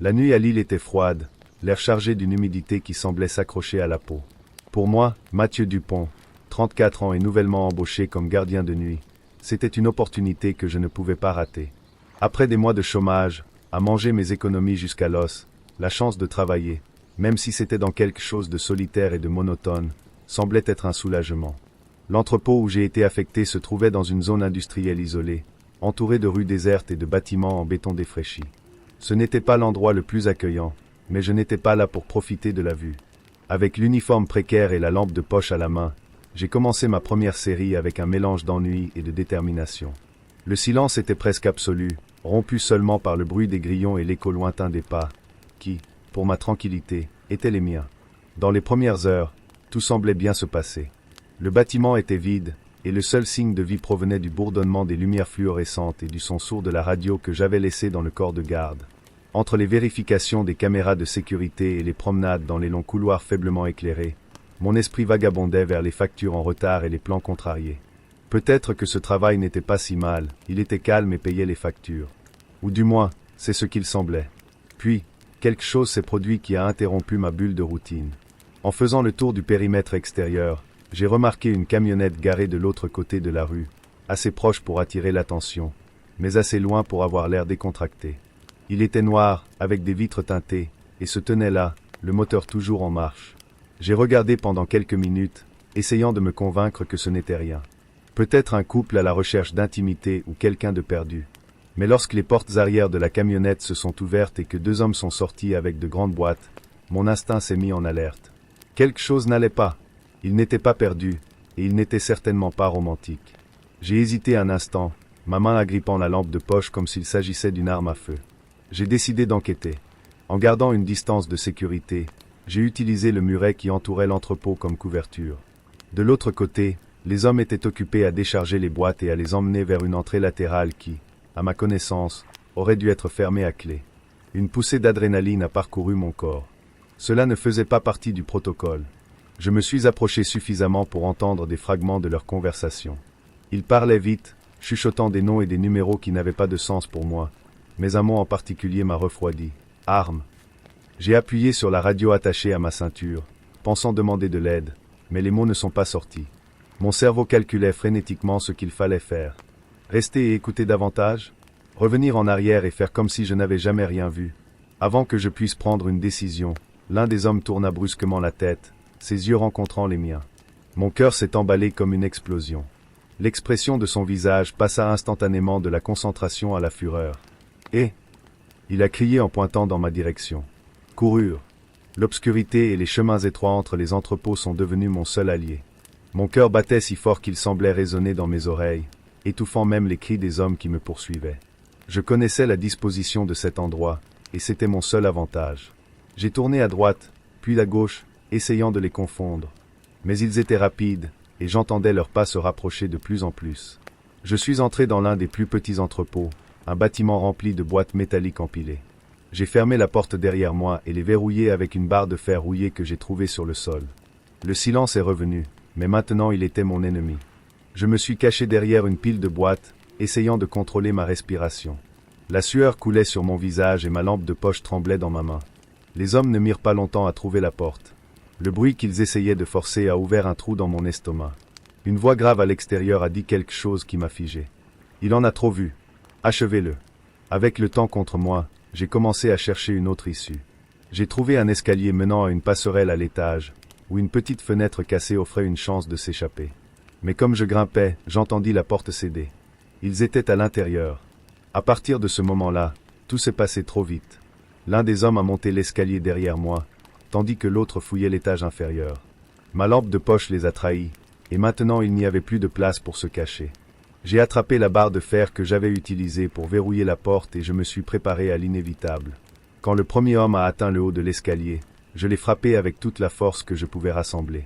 La nuit à Lille était froide, l'air chargé d'une humidité qui semblait s'accrocher à la peau. Pour moi, Mathieu Dupont, 34 ans et nouvellement embauché comme gardien de nuit, c'était une opportunité que je ne pouvais pas rater. Après des mois de chômage, à manger mes économies jusqu'à l'os, la chance de travailler, même si c'était dans quelque chose de solitaire et de monotone, semblait être un soulagement. L'entrepôt où j'ai été affecté se trouvait dans une zone industrielle isolée, entourée de rues désertes et de bâtiments en béton défraîchi. Ce n'était pas l'endroit le plus accueillant, mais je n'étais pas là pour profiter de la vue. Avec l'uniforme précaire et la lampe de poche à la main, j'ai commencé ma première série avec un mélange d'ennui et de détermination. Le silence était presque absolu, rompu seulement par le bruit des grillons et l'écho lointain des pas, qui, pour ma tranquillité, étaient les miens. Dans les premières heures, tout semblait bien se passer. Le bâtiment était vide, et le seul signe de vie provenait du bourdonnement des lumières fluorescentes et du son sourd de la radio que j'avais laissé dans le corps de garde. Entre les vérifications des caméras de sécurité et les promenades dans les longs couloirs faiblement éclairés, mon esprit vagabondait vers les factures en retard et les plans contrariés. Peut-être que ce travail n'était pas si mal, il était calme et payait les factures. Ou du moins, c'est ce qu'il semblait. Puis, quelque chose s'est produit qui a interrompu ma bulle de routine. En faisant le tour du périmètre extérieur, j'ai remarqué une camionnette garée de l'autre côté de la rue, assez proche pour attirer l'attention, mais assez loin pour avoir l'air décontracté. Il était noir, avec des vitres teintées, et se tenait là, le moteur toujours en marche. J'ai regardé pendant quelques minutes, essayant de me convaincre que ce n'était rien. Peut-être un couple à la recherche d'intimité ou quelqu'un de perdu. Mais lorsque les portes arrière de la camionnette se sont ouvertes et que deux hommes sont sortis avec de grandes boîtes, mon instinct s'est mis en alerte. Quelque chose n'allait pas. Il n'était pas perdu, et il n'était certainement pas romantique. J'ai hésité un instant, ma main agrippant la lampe de poche comme s'il s'agissait d'une arme à feu. J'ai décidé d'enquêter. En gardant une distance de sécurité, j'ai utilisé le muret qui entourait l'entrepôt comme couverture. De l'autre côté, les hommes étaient occupés à décharger les boîtes et à les emmener vers une entrée latérale qui, à ma connaissance, aurait dû être fermée à clé. Une poussée d'adrénaline a parcouru mon corps. Cela ne faisait pas partie du protocole. Je me suis approché suffisamment pour entendre des fragments de leur conversation. Ils parlaient vite, chuchotant des noms et des numéros qui n'avaient pas de sens pour moi, mais un mot en particulier m'a refroidi. Armes. J'ai appuyé sur la radio attachée à ma ceinture, pensant demander de l'aide, mais les mots ne sont pas sortis. Mon cerveau calculait frénétiquement ce qu'il fallait faire. Rester et écouter davantage? Revenir en arrière et faire comme si je n'avais jamais rien vu? Avant que je puisse prendre une décision, l'un des hommes tourna brusquement la tête, ses yeux rencontrant les miens. Mon cœur s'est emballé comme une explosion. L'expression de son visage passa instantanément de la concentration à la fureur. Et il a crié en pointant dans ma direction. Coururent. L'obscurité et les chemins étroits entre les entrepôts sont devenus mon seul allié. Mon cœur battait si fort qu'il semblait résonner dans mes oreilles, étouffant même les cris des hommes qui me poursuivaient. Je connaissais la disposition de cet endroit, et c'était mon seul avantage. J'ai tourné à droite, puis à gauche, essayant de les confondre. Mais ils étaient rapides, et j'entendais leurs pas se rapprocher de plus en plus. Je suis entré dans l'un des plus petits entrepôts, un bâtiment rempli de boîtes métalliques empilées. J'ai fermé la porte derrière moi et les verrouillé avec une barre de fer rouillée que j'ai trouvée sur le sol. Le silence est revenu, mais maintenant il était mon ennemi. Je me suis caché derrière une pile de boîtes, essayant de contrôler ma respiration. La sueur coulait sur mon visage et ma lampe de poche tremblait dans ma main. Les hommes ne mirent pas longtemps à trouver la porte. Le bruit qu'ils essayaient de forcer a ouvert un trou dans mon estomac. Une voix grave à l'extérieur a dit quelque chose qui m'a figé. Il en a trop vu. Achevez-le. Avec le temps contre moi, j'ai commencé à chercher une autre issue. J'ai trouvé un escalier menant à une passerelle à l'étage, où une petite fenêtre cassée offrait une chance de s'échapper. Mais comme je grimpais, j'entendis la porte céder. Ils étaient à l'intérieur. À partir de ce moment-là, tout s'est passé trop vite. L'un des hommes a monté l'escalier derrière moi, tandis que l'autre fouillait l'étage inférieur. Ma lampe de poche les a trahis, et maintenant il n'y avait plus de place pour se cacher. J'ai attrapé la barre de fer que j'avais utilisée pour verrouiller la porte et je me suis préparé à l'inévitable. Quand le premier homme a atteint le haut de l'escalier, je l'ai frappé avec toute la force que je pouvais rassembler.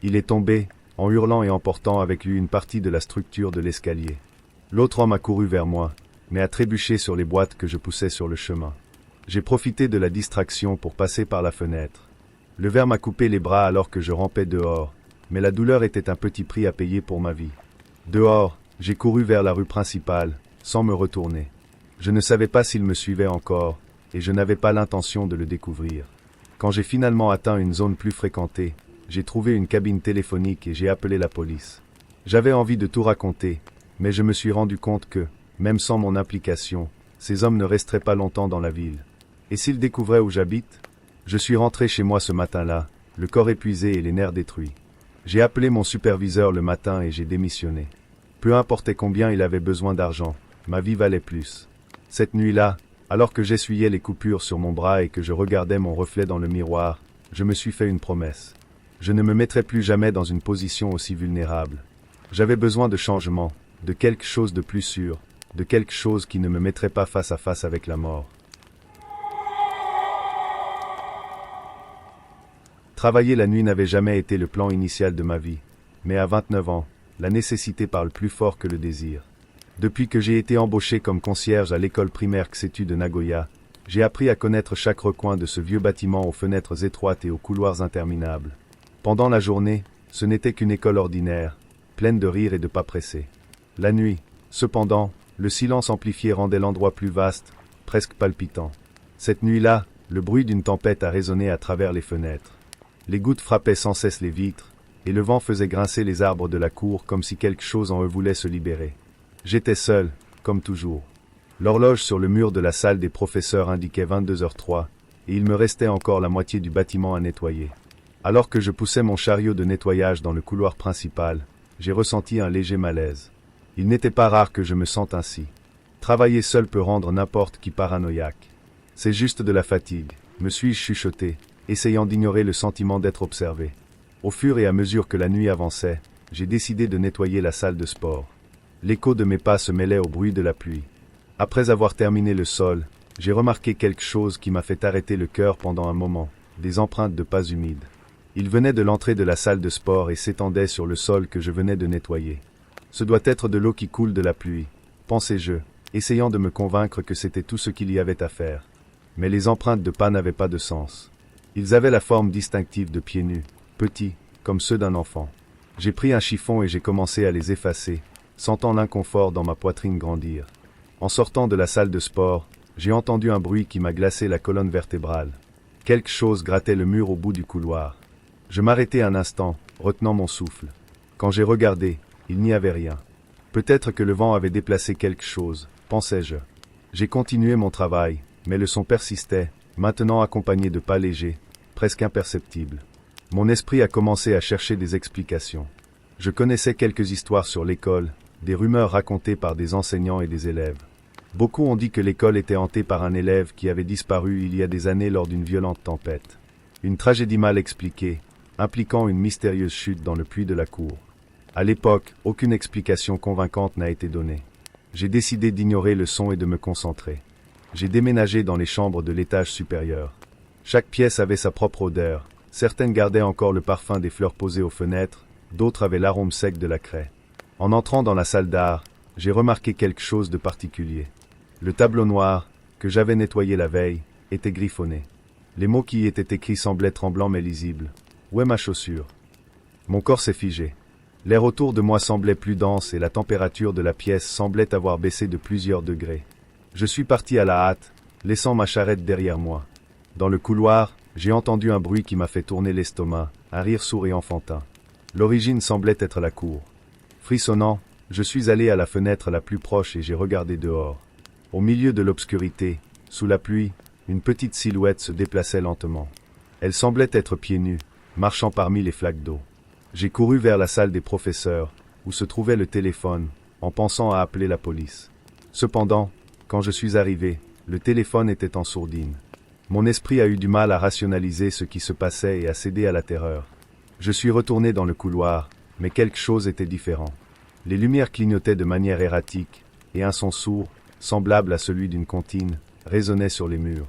Il est tombé, en hurlant et emportant avec lui une partie de la structure de l'escalier. L'autre homme a couru vers moi, mais a trébuché sur les boîtes que je poussais sur le chemin. J'ai profité de la distraction pour passer par la fenêtre. Le verre m'a coupé les bras alors que je rampais dehors, mais la douleur était un petit prix à payer pour ma vie. Dehors, j'ai couru vers la rue principale, sans me retourner. Je ne savais pas s'il me suivait encore, et je n'avais pas l'intention de le découvrir. Quand j'ai finalement atteint une zone plus fréquentée, j'ai trouvé une cabine téléphonique et j'ai appelé la police. J'avais envie de tout raconter, mais je me suis rendu compte que, même sans mon implication, ces hommes ne resteraient pas longtemps dans la ville. Et s'ils découvraient où j'habite? Je suis rentré chez moi ce matin-là, le corps épuisé et les nerfs détruits. J'ai appelé mon superviseur le matin et j'ai démissionné. Peu importait combien il avait besoin d'argent, ma vie valait plus. Cette nuit-là, alors que j'essuyais les coupures sur mon bras et que je regardais mon reflet dans le miroir, je me suis fait une promesse. Je ne me mettrai plus jamais dans une position aussi vulnérable. J'avais besoin de changement, de quelque chose de plus sûr, de quelque chose qui ne me mettrait pas face à face avec la mort. Travailler la nuit n'avait jamais été le plan initial de ma vie, mais à 29 ans, la nécessité parle plus fort que le désir. Depuis que j'ai été embauché comme concierge à l'école primaire Ksetu de Nagoya, j'ai appris à connaître chaque recoin de ce vieux bâtiment aux fenêtres étroites et aux couloirs interminables. Pendant la journée, ce n'était qu'une école ordinaire, pleine de rires et de pas pressés. La nuit, cependant, le silence amplifié rendait l'endroit plus vaste, presque palpitant. Cette nuit-là, le bruit d'une tempête a résonné à travers les fenêtres. Les gouttes frappaient sans cesse les vitres, et le vent faisait grincer les arbres de la cour comme si quelque chose en eux voulait se libérer. J'étais seul, comme toujours. L'horloge sur le mur de la salle des professeurs indiquait 22h03, et il me restait encore la moitié du bâtiment à nettoyer. Alors que je poussais mon chariot de nettoyage dans le couloir principal, j'ai ressenti un léger malaise. Il n'était pas rare que je me sente ainsi. Travailler seul peut rendre n'importe qui paranoïaque. C'est juste de la fatigue, me suis-je chuchoté, essayant d'ignorer le sentiment d'être observé. Au fur et à mesure que la nuit avançait, j'ai décidé de nettoyer la salle de sport. L'écho de mes pas se mêlait au bruit de la pluie. Après avoir terminé le sol, j'ai remarqué quelque chose qui m'a fait arrêter le cœur pendant un moment, des empreintes de pas humides. Ils venaient de l'entrée de la salle de sport et s'étendaient sur le sol que je venais de nettoyer. Ce doit être de l'eau qui coule de la pluie, pensais-je, essayant de me convaincre que c'était tout ce qu'il y avait à faire. Mais les empreintes de pas n'avaient pas de sens. Ils avaient la forme distinctive de pieds nus, petits, comme ceux d'un enfant. J'ai pris un chiffon et j'ai commencé à les effacer, sentant l'inconfort dans ma poitrine grandir. En sortant de la salle de sport, j'ai entendu un bruit qui m'a glacé la colonne vertébrale. Quelque chose grattait le mur au bout du couloir. Je m'arrêtai un instant, retenant mon souffle. Quand j'ai regardé, il n'y avait rien. Peut-être que le vent avait déplacé quelque chose, pensais-je. J'ai continué mon travail, mais le son persistait, maintenant accompagné de pas légers, presque imperceptibles. Mon esprit a commencé à chercher des explications. Je connaissais quelques histoires sur l'école, des rumeurs racontées par des enseignants et des élèves. Beaucoup ont dit que l'école était hantée par un élève qui avait disparu il y a des années lors d'une violente tempête. Une tragédie mal expliquée, impliquant une mystérieuse chute dans le puits de la cour. À l'époque, aucune explication convaincante n'a été donnée. J'ai décidé d'ignorer le son et de me concentrer. J'ai déménagé dans les chambres de l'étage supérieur. Chaque pièce avait sa propre odeur. Certaines gardaient encore le parfum des fleurs posées aux fenêtres, d'autres avaient l'arôme sec de la craie. En entrant dans la salle d'art, j'ai remarqué quelque chose de particulier. Le tableau noir, que j'avais nettoyé la veille, était griffonné. Les mots qui y étaient écrits semblaient tremblants mais lisibles. Où est ma chaussure? Mon corps s'est figé. L'air autour de moi semblait plus dense et la température de la pièce semblait avoir baissé de plusieurs degrés. Je suis parti à la hâte, laissant ma charrette derrière moi. Dans le couloir, j'ai entendu un bruit qui m'a fait tourner l'estomac, un rire sourd et enfantin. L'origine semblait être la cour. Frissonnant, je suis allé à la fenêtre la plus proche et j'ai regardé dehors. Au milieu de l'obscurité, sous la pluie, une petite silhouette se déplaçait lentement. Elle semblait être pieds nus, marchant parmi les flaques d'eau. J'ai couru vers la salle des professeurs, où se trouvait le téléphone, en pensant à appeler la police. Cependant, quand je suis arrivé, le téléphone était en sourdine. Mon esprit a eu du mal à rationaliser ce qui se passait et à céder à la terreur. Je suis retourné dans le couloir, mais quelque chose était différent. Les lumières clignotaient de manière erratique, et un son sourd, semblable à celui d'une comptine, résonnait sur les murs.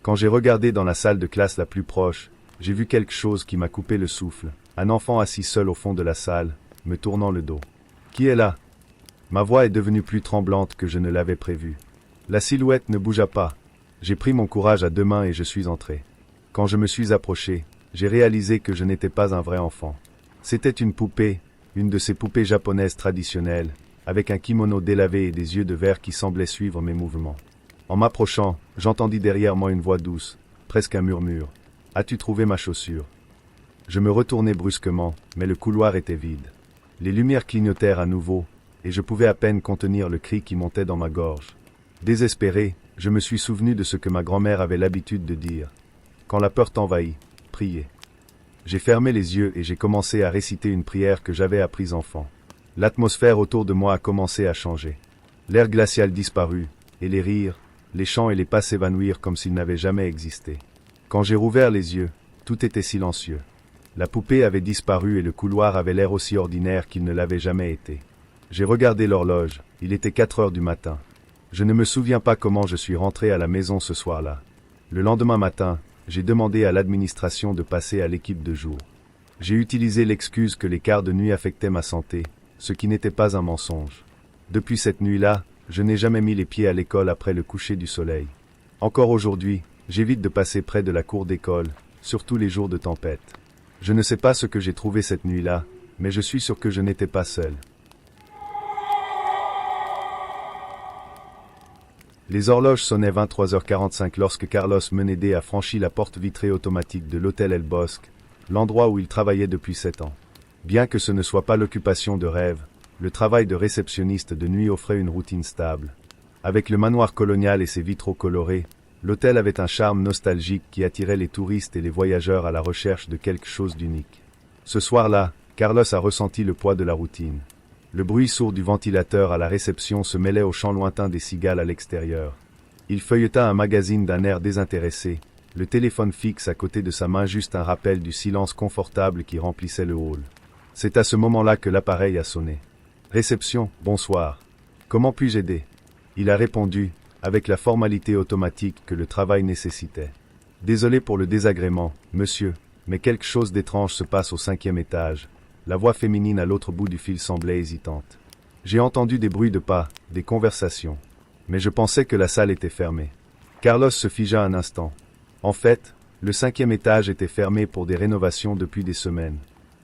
Quand j'ai regardé dans la salle de classe la plus proche, j'ai vu quelque chose qui m'a coupé le souffle, un enfant assis seul au fond de la salle, me tournant le dos. « Qui est là ?» Ma voix est devenue plus tremblante que je ne l'avais prévu. La silhouette ne bougea pas. J'ai pris mon courage à deux mains et je suis entré. Quand je me suis approché, j'ai réalisé que je n'étais pas un vrai enfant. C'était une poupée, une de ces poupées japonaises traditionnelles, avec un kimono délavé et des yeux de verre qui semblaient suivre mes mouvements. En m'approchant, j'entendis derrière moi une voix douce, presque un murmure. « As-tu trouvé ma chaussure ?» Je me retournai brusquement, mais le couloir était vide. Les lumières clignotèrent à nouveau, et je pouvais à peine contenir le cri qui montait dans ma gorge. Désespéré, je me suis souvenu de ce que ma grand-mère avait l'habitude de dire. Quand la peur t'envahit, priez. J'ai fermé les yeux et j'ai commencé à réciter une prière que j'avais apprise enfant. L'atmosphère autour de moi a commencé à changer. L'air glacial disparut, et les rires, les chants et les pas s'évanouirent comme s'ils n'avaient jamais existé. Quand j'ai rouvert les yeux, tout était silencieux. La poupée avait disparu et le couloir avait l'air aussi ordinaire qu'il ne l'avait jamais été. J'ai regardé l'horloge, il était 4 heures du matin. Je ne me souviens pas comment je suis rentré à la maison ce soir-là. Le lendemain matin, j'ai demandé à l'administration de passer à l'équipe de jour. J'ai utilisé l'excuse que les quarts de nuit affectaient ma santé, ce qui n'était pas un mensonge. Depuis cette nuit-là, je n'ai jamais mis les pieds à l'école après le coucher du soleil. Encore aujourd'hui, j'évite de passer près de la cour d'école, surtout les jours de tempête. Je ne sais pas ce que j'ai trouvé cette nuit-là, mais je suis sûr que je n'étais pas seul. Les horloges sonnaient 23h45 lorsque Carlos Menede a franchi la porte vitrée automatique de l'hôtel El Bosque, l'endroit où il travaillait depuis 7 ans. Bien que ce ne soit pas l'occupation de rêve, le travail de réceptionniste de nuit offrait une routine stable. Avec le manoir colonial et ses vitraux colorés, l'hôtel avait un charme nostalgique qui attirait les touristes et les voyageurs à la recherche de quelque chose d'unique. Ce soir-là, Carlos a ressenti le poids de la routine. Le bruit sourd du ventilateur à la réception se mêlait au chant lointain des cigales à l'extérieur. Il feuilleta un magazine d'un air désintéressé, le téléphone fixe à côté de sa main juste un rappel du silence confortable qui remplissait le hall. C'est à ce moment-là que l'appareil a sonné. « Réception, bonsoir. Comment puis-je aider ?» Il a répondu, avec la formalité automatique que le travail nécessitait. « Désolé pour le désagrément, monsieur, mais quelque chose d'étrange se passe au 5e étage. » La voix féminine à l'autre bout du fil semblait hésitante. J'ai entendu des bruits de pas, des conversations. Mais je pensais que la salle était fermée. Carlos se figea un instant. En fait, le 5e étage était fermé pour des rénovations depuis des semaines.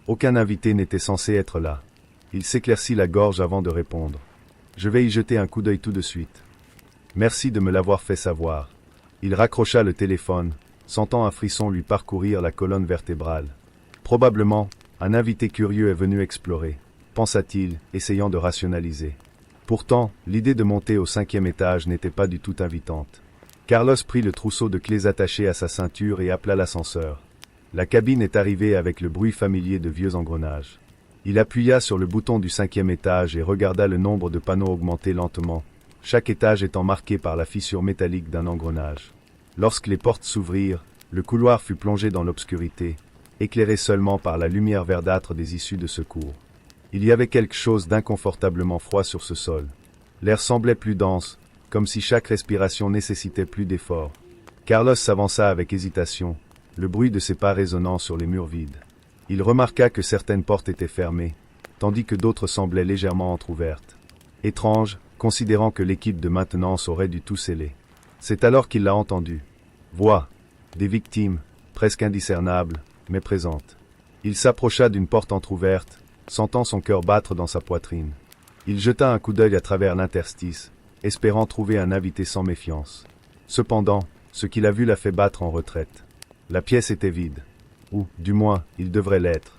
Aucun invité n'était censé être là. Il s'éclaircit la gorge avant de répondre. Je vais y jeter un coup d'œil tout de suite. Merci de me l'avoir fait savoir. Il raccrocha le téléphone, sentant un frisson lui parcourir la colonne vertébrale. Probablement, un invité curieux est venu explorer, pensa-t-il, essayant de rationaliser. Pourtant, l'idée de monter au 5e étage n'était pas du tout invitante. Carlos prit le trousseau de clés attaché à sa ceinture et appela l'ascenseur. La cabine est arrivée avec le bruit familier de vieux engrenages. Il appuya sur le bouton du 5e étage et regarda le nombre de panneaux augmenter lentement, chaque étage étant marqué par la fissure métallique d'un engrenage. Lorsque les portes s'ouvrirent, le couloir fut plongé dans l'obscurité, éclairé seulement par la lumière verdâtre des issues de secours. Il y avait quelque chose d'inconfortablement froid sur ce sol. L'air semblait plus dense, comme si chaque respiration nécessitait plus d'efforts. Carlos s'avança avec hésitation, le bruit de ses pas résonnant sur les murs vides. Il remarqua que certaines portes étaient fermées, tandis que d'autres semblaient légèrement entr'ouvertes. Étrange, considérant que l'équipe de maintenance aurait dû tout sceller. C'est alors qu'il l'a entendu. Voix. Des victimes, presque indiscernables, mais présente. Il s'approcha d'une porte entr'ouverte, sentant son cœur battre dans sa poitrine. Il jeta un coup d'œil à travers l'interstice, espérant trouver un invité sans méfiance. Cependant, ce qu'il a vu l'a fait battre en retraite. La pièce était vide. Ou, du moins, il devrait l'être.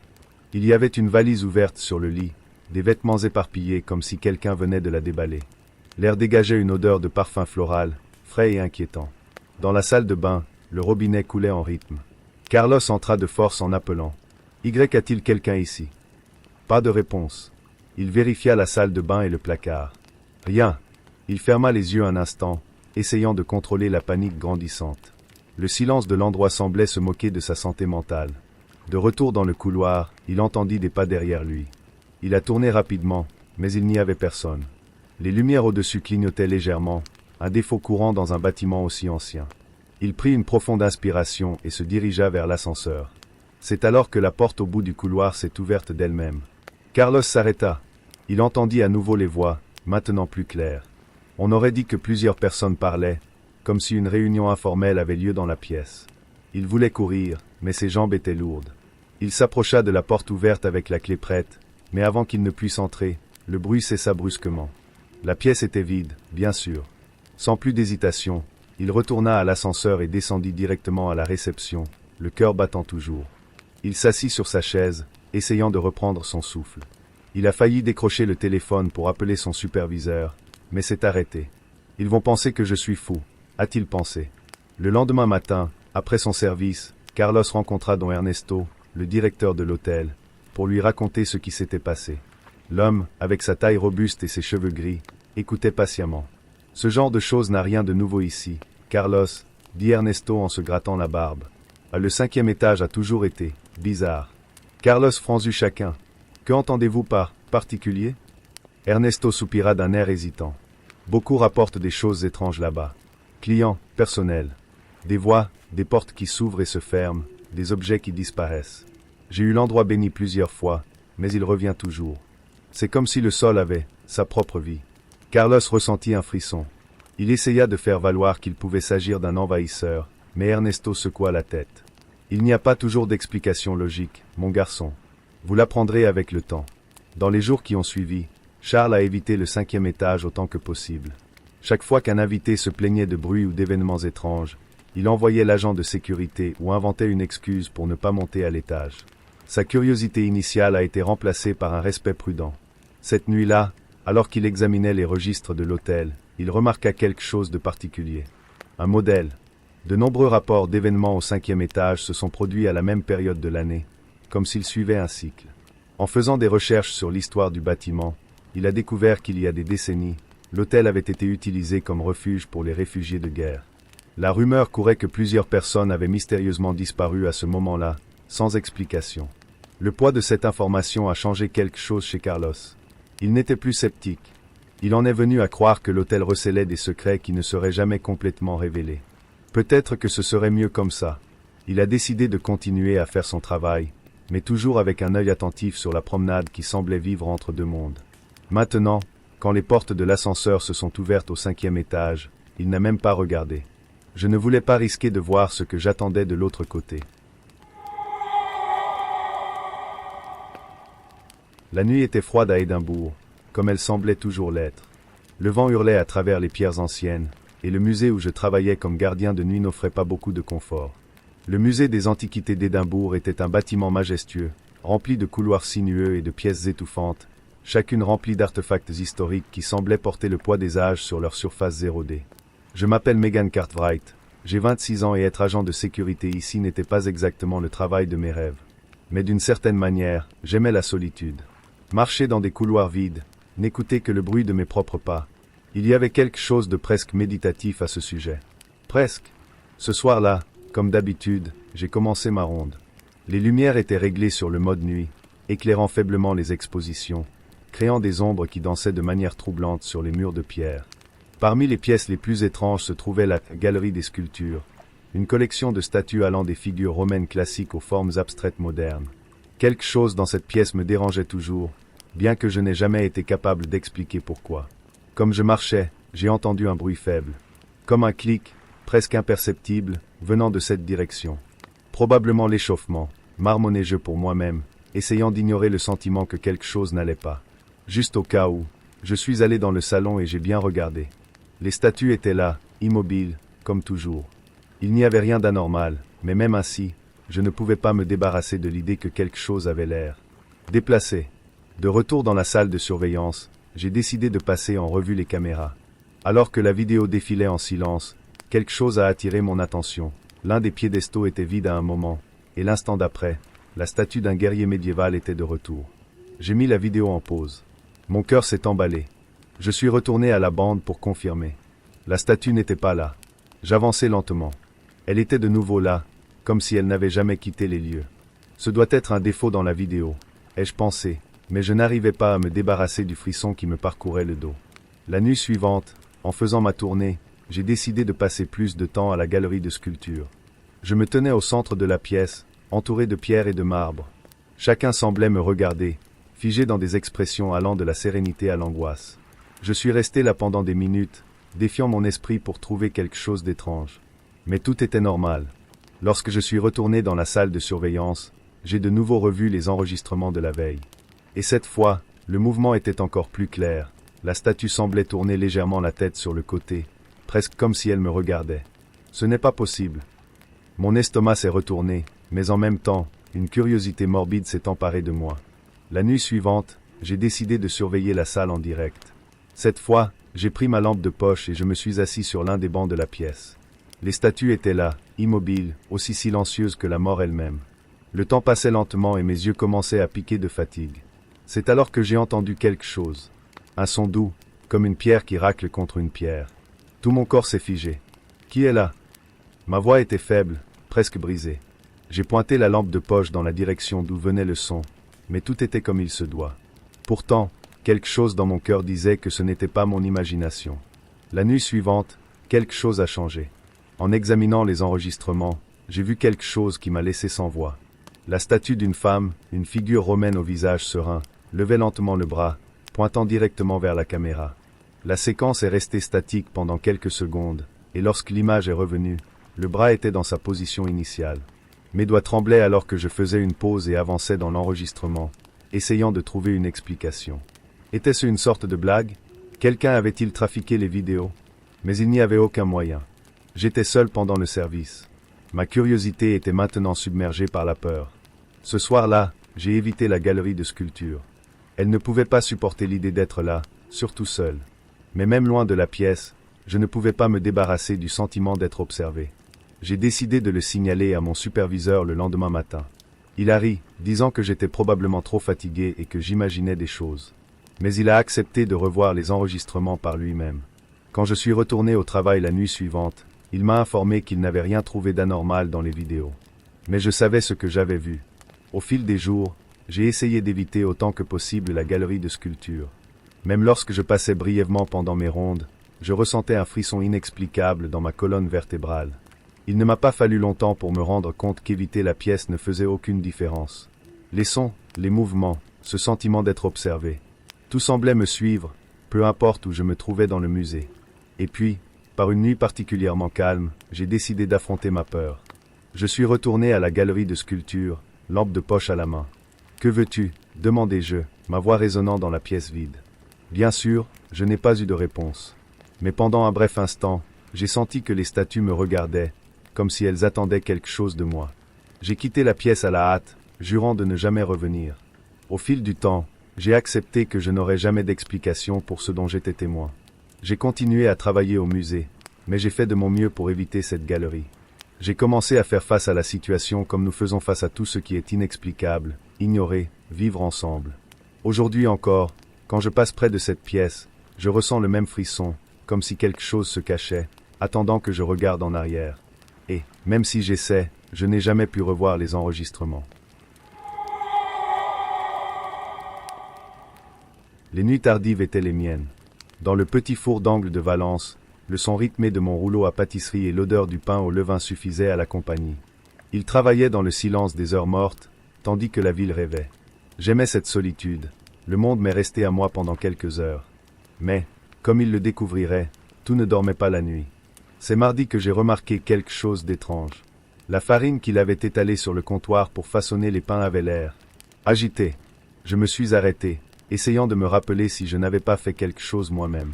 Il y avait une valise ouverte sur le lit, des vêtements éparpillés comme si quelqu'un venait de la déballer. L'air dégageait une odeur de parfum floral, frais et inquiétant. Dans la salle de bain, le robinet coulait en rythme. Carlos entra de force en appelant. « Y a-t-il quelqu'un ici ?» Pas de réponse. Il vérifia la salle de bain et le placard. Rien. Il ferma les yeux un instant, essayant de contrôler la panique grandissante. Le silence de l'endroit semblait se moquer de sa santé mentale. De retour dans le couloir, il entendit des pas derrière lui. Il a tourné rapidement, mais il n'y avait personne. Les lumières au-dessus clignotaient légèrement, un défaut courant dans un bâtiment aussi ancien. Il prit une profonde inspiration et se dirigea vers l'ascenseur. C'est alors que la porte au bout du couloir s'est ouverte d'elle-même. Carlos s'arrêta. Il entendit à nouveau les voix, maintenant plus claires. On aurait dit que plusieurs personnes parlaient, comme si une réunion informelle avait lieu dans la pièce. Il voulait courir, mais ses jambes étaient lourdes. Il s'approcha de la porte ouverte avec la clé prête, mais avant qu'il ne puisse entrer, le bruit cessa brusquement. La pièce était vide, bien sûr. Sans plus d'hésitation, il retourna à l'ascenseur et descendit directement à la réception, le cœur battant toujours. Il s'assit sur sa chaise, essayant de reprendre son souffle. Il a failli décrocher le téléphone pour appeler son superviseur, mais s'est arrêté. Ils vont penser que je suis fou, a-t-il pensé. Le lendemain matin, après son service, Carlos rencontra don Ernesto, le directeur de l'hôtel, pour lui raconter ce qui s'était passé. L'homme, avec sa taille robuste et ses cheveux gris, écoutait patiemment. Ce genre de choses n'a rien de nouveau ici, Carlos, dit Ernesto en se grattant la barbe. Le 5e étage a toujours été bizarre. Carlos franchit chacun. Que entendez-vous par particulier? Ernesto soupira d'un air hésitant. Beaucoup rapportent des choses étranges là-bas. Clients, personnel. Des voix, des portes qui s'ouvrent et se ferment, des objets qui disparaissent. J'ai eu l'endroit béni plusieurs fois, mais il revient toujours. C'est comme si le sol avait sa propre vie. Carlos ressentit un frisson. Il essaya de faire valoir qu'il pouvait s'agir d'un envahisseur, mais Ernesto secoua la tête. Il n'y a pas toujours d'explication logique, mon garçon. Vous l'apprendrez avec le temps. Dans les jours qui ont suivi, Charles a évité le 5e étage autant que possible. Chaque fois qu'un invité se plaignait de bruit ou d'événements étranges, il envoyait l'agent de sécurité ou inventait une excuse pour ne pas monter à l'étage. Sa curiosité initiale a été remplacée par un respect prudent. Cette nuit-là, alors qu'il examinait les registres de l'hôtel, il remarqua quelque chose de particulier. Un modèle. De nombreux rapports d'événements au 5e étage se sont produits à la même période de l'année, comme s'ils suivaient un cycle. En faisant des recherches sur l'histoire du bâtiment, il a découvert qu'il y a des décennies, l'hôtel avait été utilisé comme refuge pour les réfugiés de guerre. La rumeur courait que plusieurs personnes avaient mystérieusement disparu à ce moment-là, sans explication. Le poids de cette information a changé quelque chose chez Carlos. Il n'était plus sceptique. Il en est venu à croire que l'hôtel recélait des secrets qui ne seraient jamais complètement révélés. Peut-être que ce serait mieux comme ça. Il a décidé de continuer à faire son travail, mais toujours avec un œil attentif sur la promenade qui semblait vivre entre deux mondes. Maintenant, quand les portes de l'ascenseur se sont ouvertes au 5e étage, il n'a même pas regardé. Je ne voulais pas risquer de voir ce que j'attendais de l'autre côté. La nuit était froide à Édimbourg, comme elle semblait toujours l'être. Le vent hurlait à travers les pierres anciennes, et le musée où je travaillais comme gardien de nuit n'offrait pas beaucoup de confort. Le musée des Antiquités d'Édimbourg était un bâtiment majestueux, rempli de couloirs sinueux et de pièces étouffantes, chacune remplie d'artefacts historiques qui semblaient porter le poids des âges sur leur surface érodée. Je m'appelle Megan Cartwright, j'ai 26 ans et être agent de sécurité ici n'était pas exactement le travail de mes rêves. Mais d'une certaine manière, j'aimais la solitude. Marcher dans des couloirs vides, n'écouter que le bruit de mes propres pas. Il y avait quelque chose de presque méditatif à ce sujet. Presque. Ce soir-là, comme d'habitude, j'ai commencé ma ronde. Les lumières étaient réglées sur le mode nuit, éclairant faiblement les expositions, créant des ombres qui dansaient de manière troublante sur les murs de pierre. Parmi les pièces les plus étranges se trouvait la galerie des sculptures, une collection de statues allant des figures romaines classiques aux formes abstraites modernes. Quelque chose dans cette pièce me dérangeait toujours, bien que je n'ai jamais été capable d'expliquer pourquoi. Comme je marchais, j'ai entendu un bruit faible, comme un clic, presque imperceptible, venant de cette direction. Probablement l'échauffement, marmonnai-je pour moi-même, essayant d'ignorer le sentiment que quelque chose n'allait pas. Juste au cas où, je suis allé dans le salon et j'ai bien regardé. Les statues étaient là, immobiles, comme toujours. Il n'y avait rien d'anormal, mais même ainsi, je ne pouvais pas me débarrasser de l'idée que quelque chose avait l'air déplacé. De retour dans la salle de surveillance, j'ai décidé de passer en revue les caméras. Alors que la vidéo défilait en silence, quelque chose a attiré mon attention. L'un des piédestaux était vide à un moment, et l'instant d'après, la statue d'un guerrier médiéval était de retour. J'ai mis la vidéo en pause. Mon cœur s'est emballé. Je suis retourné à la bande pour confirmer. La statue n'était pas là. J'avançais lentement. Elle était de nouveau là, comme si elle n'avait jamais quitté les lieux. Ce doit être un défaut dans la vidéo, ai-je pensé, mais je n'arrivais pas à me débarrasser du frisson qui me parcourait le dos. La nuit suivante, en faisant ma tournée, j'ai décidé de passer plus de temps à la galerie de sculptures. Je me tenais au centre de la pièce, entouré de pierres et de marbre. Chacun semblait me regarder, figé dans des expressions allant de la sérénité à l'angoisse. Je suis resté là pendant des minutes, défiant mon esprit pour trouver quelque chose d'étrange. Mais tout était normal. Lorsque je suis retourné dans la salle de surveillance, j'ai de nouveau revu les enregistrements de la veille. Et cette fois, le mouvement était encore plus clair. La statue semblait tourner légèrement la tête sur le côté, presque comme si elle me regardait. Ce n'est pas possible. Mon estomac s'est retourné, mais en même temps, une curiosité morbide s'est emparée de moi. La nuit suivante, j'ai décidé de surveiller la salle en direct. Cette fois, j'ai pris ma lampe de poche et je me suis assis sur l'un des bancs de la pièce. Les statues étaient là, immobiles, aussi silencieuses que la mort elle-même. Le temps passait lentement et mes yeux commençaient à piquer de fatigue. C'est alors que j'ai entendu quelque chose. Un son doux, comme une pierre qui racle contre une pierre. Tout mon corps s'est figé. Qui est là? Ma voix était faible, presque brisée. J'ai pointé la lampe de poche dans la direction d'où venait le son, mais tout était comme il se doit. Pourtant, quelque chose dans mon cœur disait que ce n'était pas mon imagination. La nuit suivante, quelque chose a changé. En examinant les enregistrements, j'ai vu quelque chose qui m'a laissé sans voix. La statue d'une femme, une figure romaine au visage serein, levait lentement le bras, pointant directement vers la caméra. La séquence est restée statique pendant quelques secondes, et lorsque l'image est revenue, le bras était dans sa position initiale. Mes doigts tremblaient alors que je faisais une pause et avançais dans l'enregistrement, essayant de trouver une explication. Était-ce une sorte de blague? Quelqu'un avait-il trafiqué les vidéos? Mais il n'y avait aucun moyen. J'étais seul pendant le service. Ma curiosité était maintenant submergée par la peur. Ce soir-là, j'ai évité la galerie de sculptures. Elle ne pouvait pas supporter l'idée d'être là, surtout seule. Mais même loin de la pièce, je ne pouvais pas me débarrasser du sentiment d'être observé. J'ai décidé de le signaler à mon superviseur le lendemain matin. Il a ri, disant que j'étais probablement trop fatigué et que j'imaginais des choses. Mais il a accepté de revoir les enregistrements par lui-même. Quand je suis retourné au travail la nuit suivante, il m'a informé qu'il n'avait rien trouvé d'anormal dans les vidéos. Mais je savais ce que j'avais vu. Au fil des jours, j'ai essayé d'éviter autant que possible la galerie de sculptures. Même lorsque je passais brièvement pendant mes rondes, je ressentais un frisson inexplicable dans ma colonne vertébrale. Il ne m'a pas fallu longtemps pour me rendre compte qu'éviter la pièce ne faisait aucune différence. Les sons, les mouvements, ce sentiment d'être observé. Tout semblait me suivre, peu importe où je me trouvais dans le musée. Et puis, par une nuit particulièrement calme, j'ai décidé d'affronter ma peur. Je suis retourné à la galerie de sculptures, lampe de poche à la main. « Que veux-tu » demandai-je, ma voix résonnant dans la pièce vide. Bien sûr, je n'ai pas eu de réponse. Mais pendant un bref instant, j'ai senti que les statues me regardaient, comme si elles attendaient quelque chose de moi. J'ai quitté la pièce à la hâte, jurant de ne jamais revenir. Au fil du temps, j'ai accepté que je n'aurais jamais d'explication pour ce dont j'étais témoin. J'ai continué à travailler au musée, mais j'ai fait de mon mieux pour éviter cette galerie. J'ai commencé à faire face à la situation comme nous faisons face à tout ce qui est inexplicable, ignorer, vivre ensemble. Aujourd'hui encore, quand je passe près de cette pièce, je ressens le même frisson, comme si quelque chose se cachait, attendant que je regarde en arrière. Et, même si j'essaie, je n'ai jamais pu revoir les enregistrements. Les nuits tardives étaient les miennes. Dans le petit four d'angle de Valence, le son rythmé de mon rouleau à pâtisserie et l'odeur du pain au levain suffisaient à la compagnie. Il travaillait dans le silence des heures mortes, tandis que la ville rêvait. J'aimais cette solitude. Le monde m'est resté à moi pendant quelques heures. Mais, comme il le découvrirait, tout ne dormait pas la nuit. C'est mardi que j'ai remarqué quelque chose d'étrange. La farine qu'il avait étalée sur le comptoir pour façonner les pains avait l'air agitée. Je me suis arrêté, essayant de me rappeler si je n'avais pas fait quelque chose moi-même.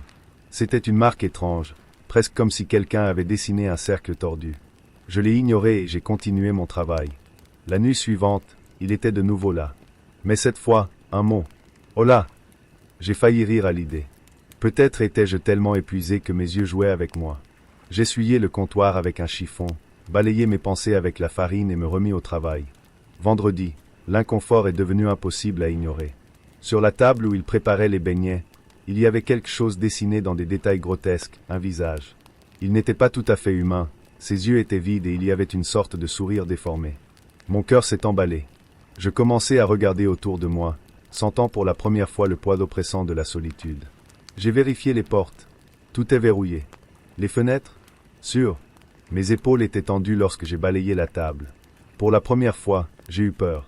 C'était une marque étrange, presque comme si quelqu'un avait dessiné un cercle tordu. Je l'ai ignoré et j'ai continué mon travail. La nuit suivante, il était de nouveau là. Mais cette fois, un mot. « Oh là !» J'ai failli rire à l'idée. Peut-être étais-je tellement épuisé que mes yeux jouaient avec moi. J'essuyai le comptoir avec un chiffon, balayai mes pensées avec la farine et me remis au travail. Vendredi, l'inconfort est devenu impossible à ignorer. Sur la table où il préparait les beignets, il y avait quelque chose dessiné dans des détails grotesques, un visage. Il n'était pas tout à fait humain, ses yeux étaient vides et il y avait une sorte de sourire déformé. Mon cœur s'est emballé. Je commençai à regarder autour de moi, sentant pour la première fois le poids oppressant de la solitude. J'ai vérifié les portes. Tout est verrouillé. Les fenêtres? Sûr. Mes épaules étaient tendues lorsque j'ai balayé la table. Pour la première fois, j'ai eu peur.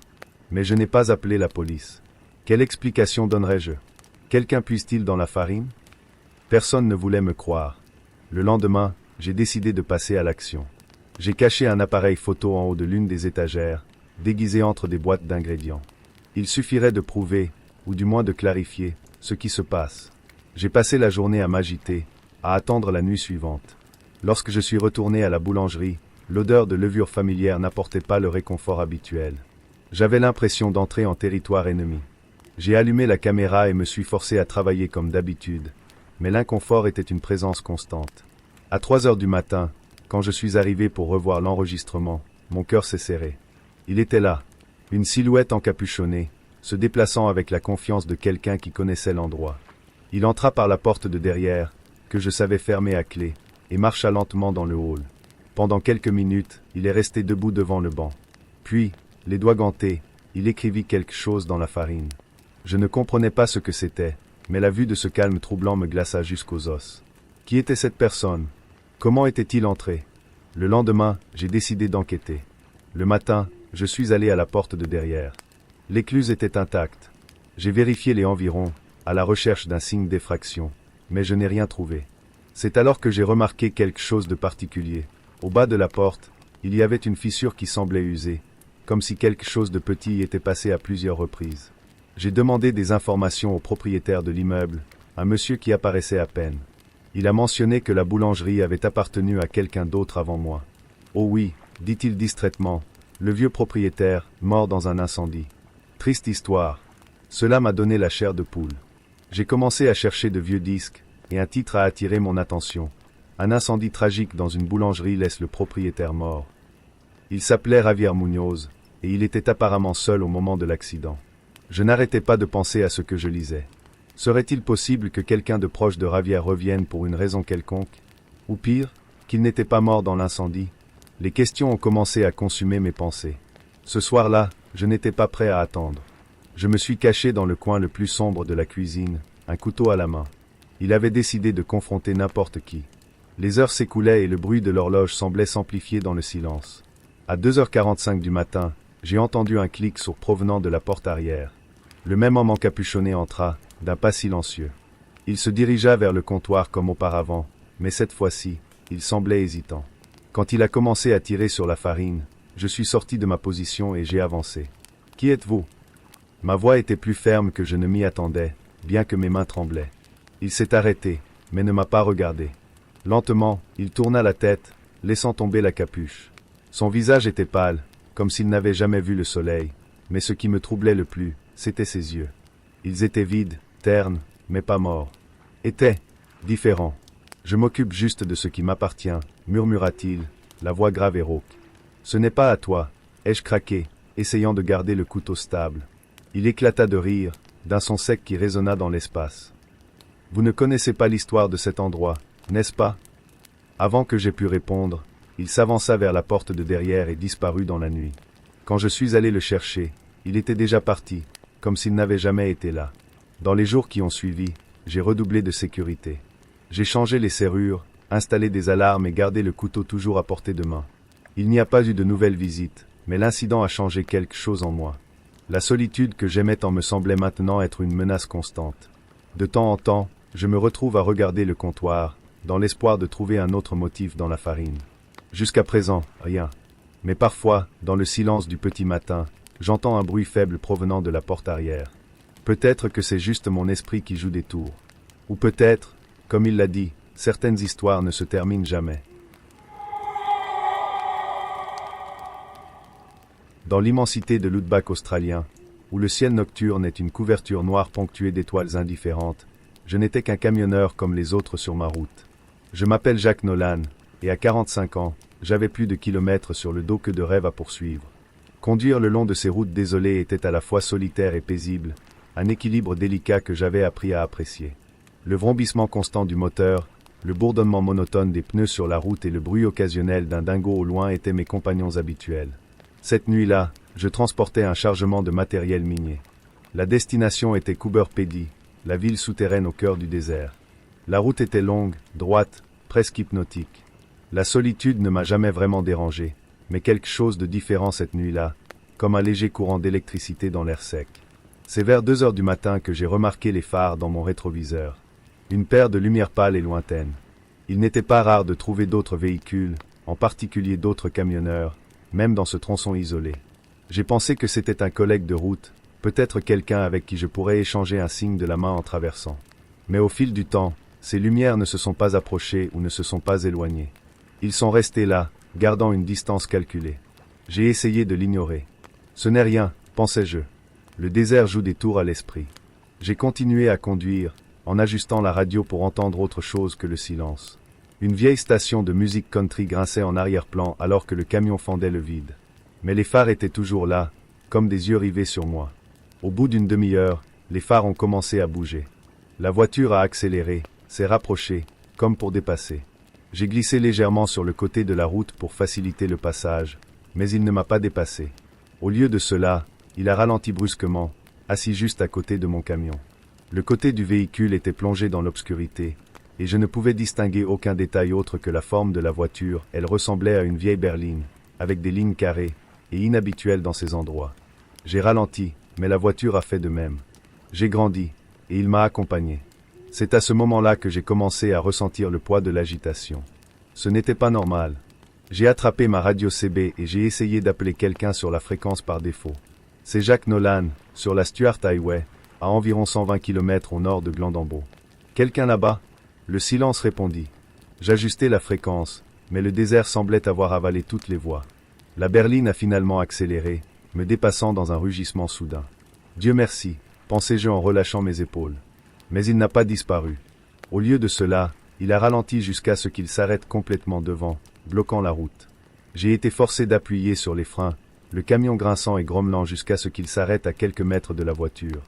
Mais je n'ai pas appelé la police. Quelle explication donnerais-je? Quelqu'un puise-t-il dans la farine? Personne ne voulait me croire. Le lendemain, j'ai décidé de passer à l'action. J'ai caché un appareil photo en haut de l'une des étagères, déguisé entre des boîtes d'ingrédients. Il suffirait de prouver, ou du moins de clarifier, ce qui se passe. J'ai passé la journée à m'agiter, à attendre la nuit suivante. Lorsque je suis retourné à la boulangerie, l'odeur de levure familière n'apportait pas le réconfort habituel. J'avais l'impression d'entrer en territoire ennemi. J'ai allumé la caméra et me suis forcé à travailler comme d'habitude, mais l'inconfort était une présence constante. À 3 heures du matin, quand je suis arrivé pour revoir l'enregistrement, mon cœur s'est serré. Il était là, une silhouette encapuchonnée, se déplaçant avec la confiance de quelqu'un qui connaissait l'endroit. Il entra par la porte de derrière, que je savais fermer à clé, et marcha lentement dans le hall. Pendant quelques minutes, il est resté debout devant le banc. Puis, les doigts gantés, il écrivit quelque chose dans la farine. Je ne comprenais pas ce que c'était, mais la vue de ce calme troublant me glaça jusqu'aux os. Qui était cette personne? Comment était-il entré? Le lendemain, j'ai décidé d'enquêter. Le matin, je suis allé à la porte de derrière. L'écluse était intacte. J'ai vérifié les environs, à la recherche d'un signe d'effraction, mais je n'ai rien trouvé. C'est alors que j'ai remarqué quelque chose de particulier. Au bas de la porte, il y avait une fissure qui semblait usée, comme si quelque chose de petit y était passé à plusieurs reprises. J'ai demandé des informations au propriétaire de l'immeuble, un monsieur qui apparaissait à peine. Il a mentionné que la boulangerie avait appartenu à quelqu'un d'autre avant moi. Oh oui, dit-il distraitement, le vieux propriétaire, mort dans un incendie. Triste histoire. Cela m'a donné la chair de poule. J'ai commencé à chercher de vieux disques, et un titre a attiré mon attention. Un incendie tragique dans une boulangerie laisse le propriétaire mort. Il s'appelait Javier Muñoz, et il était apparemment seul au moment de l'accident. Je n'arrêtais pas de penser à ce que je lisais. Serait-il possible que quelqu'un de proche de Javier revienne pour une raison quelconque? Ou pire, qu'il n'était pas mort dans l'incendie? Les questions ont commencé à consumer mes pensées. Ce soir-là, je n'étais pas prêt à attendre. Je me suis caché dans le coin le plus sombre de la cuisine, un couteau à la main. Il avait décidé de confronter n'importe qui. Les heures s'écoulaient et le bruit de l'horloge semblait s'amplifier dans le silence. À 2h45 du matin, j'ai entendu un clic sourd provenant de la porte arrière. Le même homme encapuchonné entra, d'un pas silencieux. Il se dirigea vers le comptoir comme auparavant, mais cette fois-ci, il semblait hésitant. Quand il a commencé à tirer sur la farine, je suis sorti de ma position et j'ai avancé. « Qui êtes-vous » Ma voix était plus ferme que je ne m'y attendais, bien que mes mains tremblaient. Il s'est arrêté, mais ne m'a pas regardé. Lentement, il tourna la tête, laissant tomber la capuche. Son visage était pâle, comme s'il n'avait jamais vu le soleil, mais ce qui me troublait le plus, c'étaient ses yeux. Ils étaient vides, ternes, mais pas morts. Étaient différents. Je m'occupe juste de ce qui m'appartient, murmura-t-il, la voix grave et rauque. Ce n'est pas à toi, ai-je craqué, essayant de garder le couteau stable. Il éclata de rire, d'un son sec qui résonna dans l'espace. Vous ne connaissez pas l'histoire de cet endroit, n'est-ce pas? Avant que j'aie pu répondre, il s'avança vers la porte de derrière et disparut dans la nuit. Quand je suis allé le chercher, il était déjà parti, comme s'il n'avait jamais été là. Dans les jours qui ont suivi, j'ai redoublé de sécurité. J'ai changé les serrures, installé des alarmes et gardé le couteau toujours à portée de main. Il n'y a pas eu de nouvelles visites, mais l'incident a changé quelque chose en moi. La solitude que j'aimais tant me semblait maintenant être une menace constante. De temps en temps, je me retrouve à regarder le comptoir, dans l'espoir de trouver un autre motif dans la farine. Jusqu'à présent, rien. Mais parfois, dans le silence du petit matin, j'entends un bruit faible provenant de la porte arrière. Peut-être que c'est juste mon esprit qui joue des tours. Ou peut-être, comme il l'a dit, certaines histoires ne se terminent jamais. Dans l'immensité de l'outback australien, où le ciel nocturne est une couverture noire ponctuée d'étoiles indifférentes, je n'étais qu'un camionneur comme les autres sur ma route. Je m'appelle Jacques Nolan, et à 45 ans, j'avais plus de kilomètres sur le dos que de rêves à poursuivre. Conduire le long de ces routes désolées était à la fois solitaire et paisible, un équilibre délicat que j'avais appris à apprécier. Le vrombissement constant du moteur, le bourdonnement monotone des pneus sur la route et le bruit occasionnel d'un dingo au loin étaient mes compagnons habituels. Cette nuit-là, je transportais un chargement de matériel minier. La destination était Coober Pedy, la ville souterraine au cœur du désert. La route était longue, droite, presque hypnotique. La solitude ne m'a jamais vraiment dérangé, mais quelque chose de différent cette nuit-là, comme un léger courant d'électricité dans l'air sec. C'est vers 2 heures du matin que j'ai remarqué les phares dans mon rétroviseur. Une paire de lumières pâles et lointaines. Il n'était pas rare de trouver d'autres véhicules, en particulier d'autres camionneurs, même dans ce tronçon isolé. J'ai pensé que c'était un collègue de route, peut-être quelqu'un avec qui je pourrais échanger un signe de la main en traversant. Mais au fil du temps, ces lumières ne se sont pas approchées ou ne se sont pas éloignées. Ils sont restés là, gardant une distance calculée. J'ai essayé de l'ignorer. Ce n'est rien, pensais-je. Le désert joue des tours à l'esprit. J'ai continué à conduire, en ajustant la radio pour entendre autre chose que le silence. Une vieille station de musique country grinçait en arrière-plan alors que le camion fendait le vide. Mais les phares étaient toujours là, comme des yeux rivés sur moi. Au bout d'une demi-heure, les phares ont commencé à bouger. La voiture a accéléré, s'est rapprochée, comme pour dépasser. J'ai glissé légèrement sur le côté de la route pour faciliter le passage, mais il ne m'a pas dépassé. Au lieu de cela, il a ralenti brusquement, assis juste à côté de mon camion. Le côté du véhicule était plongé dans l'obscurité, et je ne pouvais distinguer aucun détail autre que la forme de la voiture. Elle ressemblait à une vieille berline, avec des lignes carrées, et inhabituelles dans ces endroits. J'ai ralenti, mais la voiture a fait de même. J'ai grandi, et il m'a accompagné. C'est à ce moment-là que j'ai commencé à ressentir le poids de l'agitation. Ce n'était pas normal. J'ai attrapé ma radio CB et j'ai essayé d'appeler quelqu'un sur la fréquence par défaut. C'est Jacques Nolan, sur la Stuart Highway, à environ 120 km au nord de Glandambo. Quelqu'un là-bas? Le silence répondit. J'ajustais la fréquence, mais le désert semblait avoir avalé toutes les voix. La berline a finalement accéléré, me dépassant dans un rugissement soudain. Dieu merci, pensais-je en relâchant mes épaules. Mais il n'a pas disparu. Au lieu de cela, il a ralenti jusqu'à ce qu'il s'arrête complètement devant, bloquant la route. J'ai été forcé d'appuyer sur les freins, le camion grinçant et grommelant jusqu'à ce qu'il s'arrête à quelques mètres de la voiture.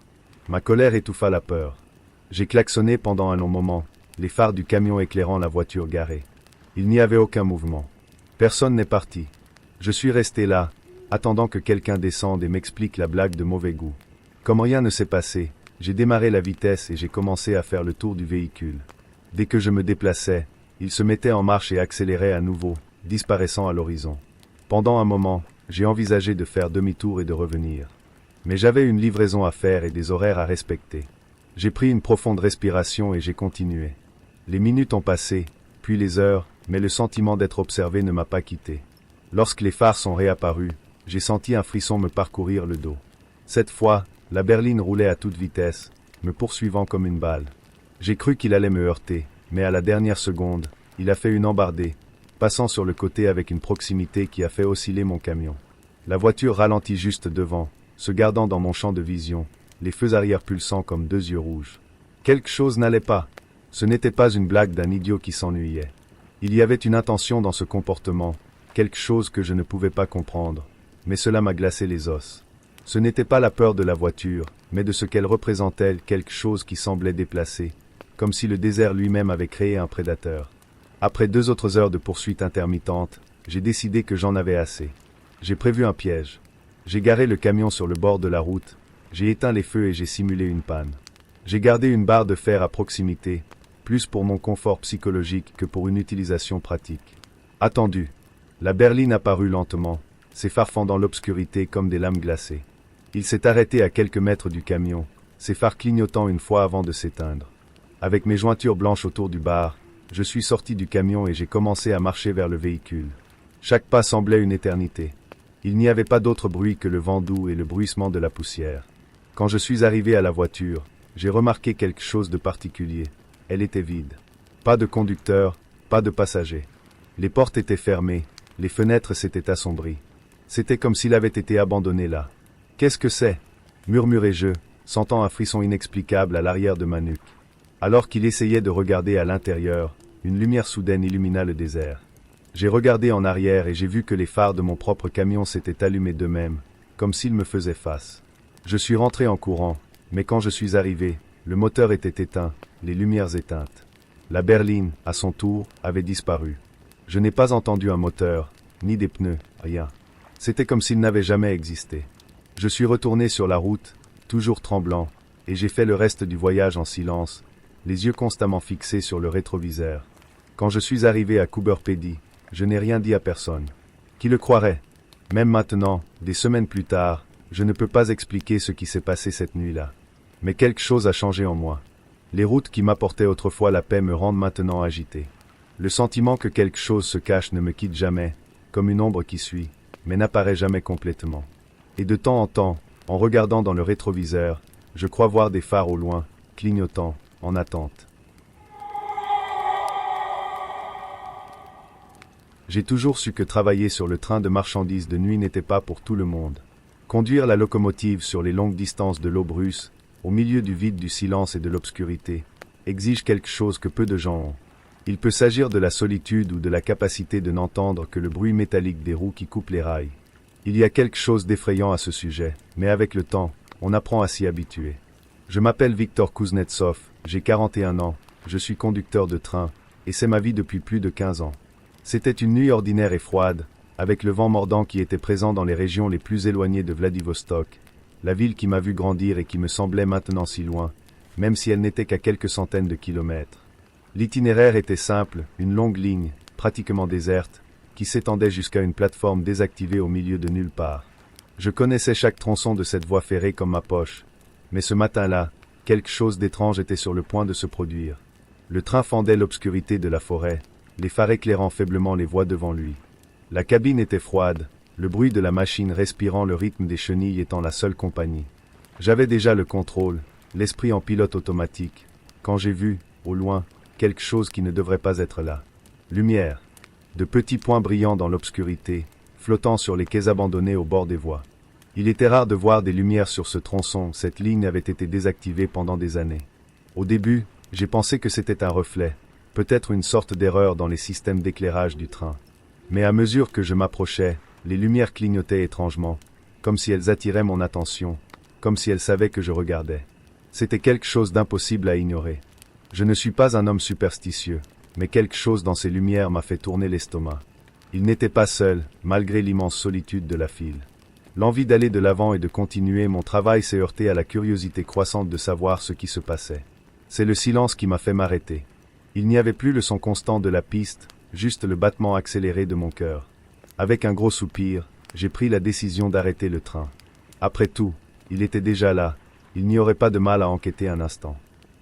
Ma colère étouffa la peur. J'ai klaxonné pendant un long moment, les phares du camion éclairant la voiture garée. Il n'y avait aucun mouvement. Personne n'est parti. Je suis resté là, attendant que quelqu'un descende et m'explique la blague de mauvais goût. Comme rien ne s'est passé, j'ai démarré la vitesse et j'ai commencé à faire le tour du véhicule. Dès que je me déplaçais, il se mettait en marche et accélérait à nouveau, disparaissant à l'horizon. Pendant un moment, j'ai envisagé de faire demi-tour et de revenir. Mais j'avais une livraison à faire et des horaires à respecter. J'ai pris une profonde respiration et j'ai continué. Les minutes ont passé, puis les heures, mais le sentiment d'être observé ne m'a pas quitté. Lorsque les phares sont réapparus, j'ai senti un frisson me parcourir le dos. Cette fois, la berline roulait à toute vitesse, me poursuivant comme une balle. J'ai cru qu'il allait me heurter, mais à la dernière seconde, il a fait une embardée, passant sur le côté avec une proximité qui a fait osciller mon camion. La voiture ralentit juste devant, se gardant dans mon champ de vision, les feux arrière pulsant comme deux yeux rouges. Quelque chose n'allait pas. Ce n'était pas une blague d'un idiot qui s'ennuyait. Il y avait une intention dans ce comportement, quelque chose que je ne pouvais pas comprendre, mais cela m'a glacé les os. Ce n'était pas la peur de la voiture, mais de ce qu'elle représentait, quelque chose qui semblait déplacé, comme si le désert lui-même avait créé un prédateur. Après 2 autres heures de poursuite intermittente, j'ai décidé que j'en avais assez. J'ai prévu un piège. J'ai garé le camion sur le bord de la route, j'ai éteint les feux et j'ai simulé une panne. J'ai gardé une barre de fer à proximité, plus pour mon confort psychologique que pour une utilisation pratique. Attendu. La berline apparut lentement, ses phares fendant l'obscurité comme des lames glacées. Il s'est arrêté à quelques mètres du camion, ses phares clignotant une fois avant de s'éteindre. Avec mes jointures blanches autour du bar, je suis sorti du camion et j'ai commencé à marcher vers le véhicule. Chaque pas semblait une éternité. Il n'y avait pas d'autre bruit que le vent doux et le bruissement de la poussière. Quand je suis arrivé à la voiture, j'ai remarqué quelque chose de particulier. Elle était vide. Pas de conducteur, pas de passager. Les portes étaient fermées, les fenêtres s'étaient assombries. C'était comme s'il avait été abandonné là. « Qu'est-ce que c'est » murmurai-je, sentant un frisson inexplicable à l'arrière de ma nuque. Alors qu'il essayait de regarder à l'intérieur, une lumière soudaine illumina le désert. J'ai regardé en arrière et j'ai vu que les phares de mon propre camion s'étaient allumés d'eux-mêmes, comme s'ils me faisaient face. Je suis rentré en courant, mais quand je suis arrivé, le moteur était éteint, les lumières éteintes. La berline, à son tour, avait disparu. Je n'ai pas entendu un moteur, ni des pneus, rien. C'était comme s'il n'avait jamais existé. Je suis retourné sur la route, toujours tremblant, et j'ai fait le reste du voyage en silence, les yeux constamment fixés sur le rétroviseur. Quand je suis arrivé à Coober Pedy, je n'ai rien dit à personne. Qui le croirait? Même maintenant, des semaines plus tard, je ne peux pas expliquer ce qui s'est passé cette nuit-là. Mais quelque chose a changé en moi. Les routes qui m'apportaient autrefois la paix me rendent maintenant agité. Le sentiment que quelque chose se cache ne me quitte jamais, comme une ombre qui suit, mais n'apparaît jamais complètement. Et de temps en temps, en regardant dans le rétroviseur, je crois voir des phares au loin, clignotant, en attente. J'ai toujours su que travailler sur le train de marchandises de nuit n'était pas pour tout le monde. Conduire la locomotive sur les longues distances de l'Aube russe, au milieu du vide, du silence et de l'obscurité, exige quelque chose que peu de gens ont. Il peut s'agir de la solitude ou de la capacité de n'entendre que le bruit métallique des roues qui coupent les rails. Il y a quelque chose d'effrayant à ce sujet, mais avec le temps, on apprend à s'y habituer. Je m'appelle Viktor Kuznetsov, j'ai 41 ans, je suis conducteur de train, et c'est ma vie depuis plus de 15 ans. C'était une nuit ordinaire et froide, avec le vent mordant qui était présent dans les régions les plus éloignées de Vladivostok, la ville qui m'a vu grandir et qui me semblait maintenant si loin, même si elle n'était qu'à quelques centaines de kilomètres. L'itinéraire était simple, une longue ligne, pratiquement déserte, qui s'étendait jusqu'à une plateforme désactivée au milieu de nulle part. Je connaissais chaque tronçon de cette voie ferrée comme ma poche, mais ce matin-là, quelque chose d'étrange était sur le point de se produire. Le train fendait l'obscurité de la forêt, les phares éclairant faiblement les voies devant lui. La cabine était froide, le bruit de la machine respirant le rythme des chenilles étant la seule compagnie. J'avais déjà le contrôle, l'esprit en pilote automatique, quand j'ai vu, au loin, quelque chose qui ne devrait pas être là. Lumière. De petits points brillants dans l'obscurité, flottant sur les quais abandonnés au bord des voies. Il était rare de voir des lumières sur ce tronçon, cette ligne avait été désactivée pendant des années. Au début, j'ai pensé que c'était un reflet, peut-être une sorte d'erreur dans les systèmes d'éclairage du train. Mais à mesure que je m'approchais, les lumières clignotaient étrangement, comme si elles attiraient mon attention, comme si elles savaient que je regardais. C'était quelque chose d'impossible à ignorer. Je ne suis pas un homme superstitieux, mais quelque chose dans ces lumières m'a fait tourner l'estomac. Il n'était pas seul, malgré l'immense solitude de la file. L'envie d'aller de l'avant et de continuer mon travail s'est heurté à la curiosité croissante de savoir ce qui se passait. C'est le silence qui m'a fait m'arrêter. Il n'y avait plus le son constant de la piste, juste le battement accéléré de mon cœur. Avec un gros soupir, j'ai pris la décision d'arrêter le train. Après tout, il était déjà là, il n'y aurait pas de mal à enquêter un instant.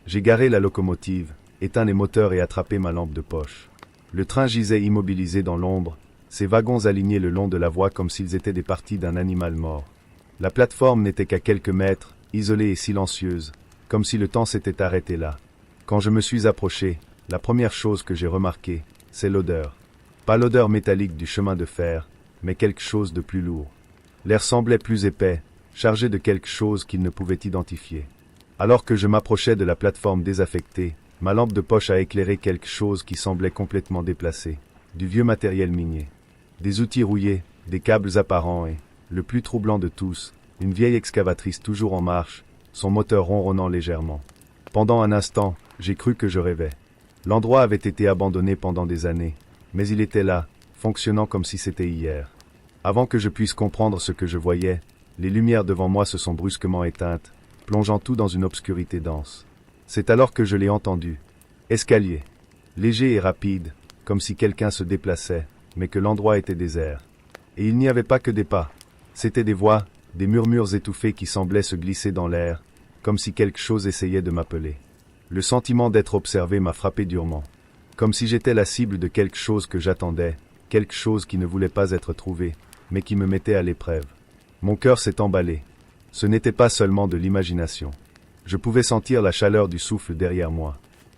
J'ai garé la locomotive, éteint les moteurs et attrapé ma lampe de poche. Le train gisait immobilisé dans l'ombre, ses wagons alignés le long de la voie comme s'ils étaient des parties d'un animal mort. La plateforme n'était qu'à quelques mètres, isolée et silencieuse, comme si le temps s'était arrêté là. Quand je me suis approché, la première chose que j'ai remarquée, c'est l'odeur. Pas l'odeur métallique du chemin de fer, mais quelque chose de plus lourd. L'air semblait plus épais, chargé de quelque chose qu'il ne pouvait identifier. Alors que je m'approchais de la plateforme désaffectée, ma lampe de poche a éclairé quelque chose qui semblait complètement déplacé, du vieux matériel minier. Des outils rouillés, des câbles apparents et, le plus troublant de tous, une vieille excavatrice toujours en marche, son moteur ronronnant légèrement. Pendant un instant, j'ai cru que je rêvais. L'endroit avait été abandonné pendant des années, mais il était là, fonctionnant comme si c'était hier. Avant que je puisse comprendre ce que je voyais, les lumières devant moi se sont brusquement éteintes, plongeant tout dans une obscurité dense. C'est alors que je l'ai entendu. Escalier. Léger et rapide, comme si quelqu'un se déplaçait, mais que l'endroit était désert. Et il n'y avait pas que des pas. C'étaient des voix, des murmures étouffés qui semblaient se glisser dans l'air, comme si quelque chose essayait de m'appeler. Le sentiment d'être observé m'a frappé durement. Comme si j'étais la cible de quelque chose que j'attendais, quelque chose qui ne voulait pas être trouvé, mais qui me mettait à l'épreuve. Mon cœur s'est emballé. Ce n'était pas seulement de l'imagination. Je pouvais sentir la chaleur du souffle derrière moi.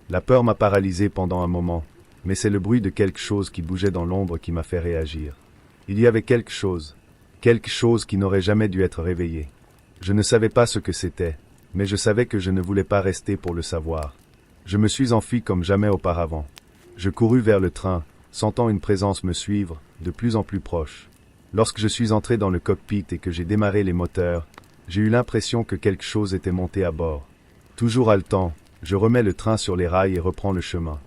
La peur m'a paralysé pendant un moment, mais c'est le bruit de quelque chose qui bougeait dans l'ombre qui m'a fait réagir. Il y avait quelque chose qui n'aurait jamais dû être réveillé. Je ne savais pas ce que c'était, mais je savais que je ne voulais pas rester pour le savoir. Je me suis enfui comme jamais auparavant. Je courus vers le train, sentant une présence me suivre, de plus en plus proche. Lorsque je suis entré dans le cockpit et que j'ai démarré les moteurs, j'ai eu l'impression que quelque chose était monté à bord. Toujours haletant, je remets le train sur les rails et reprends le chemin.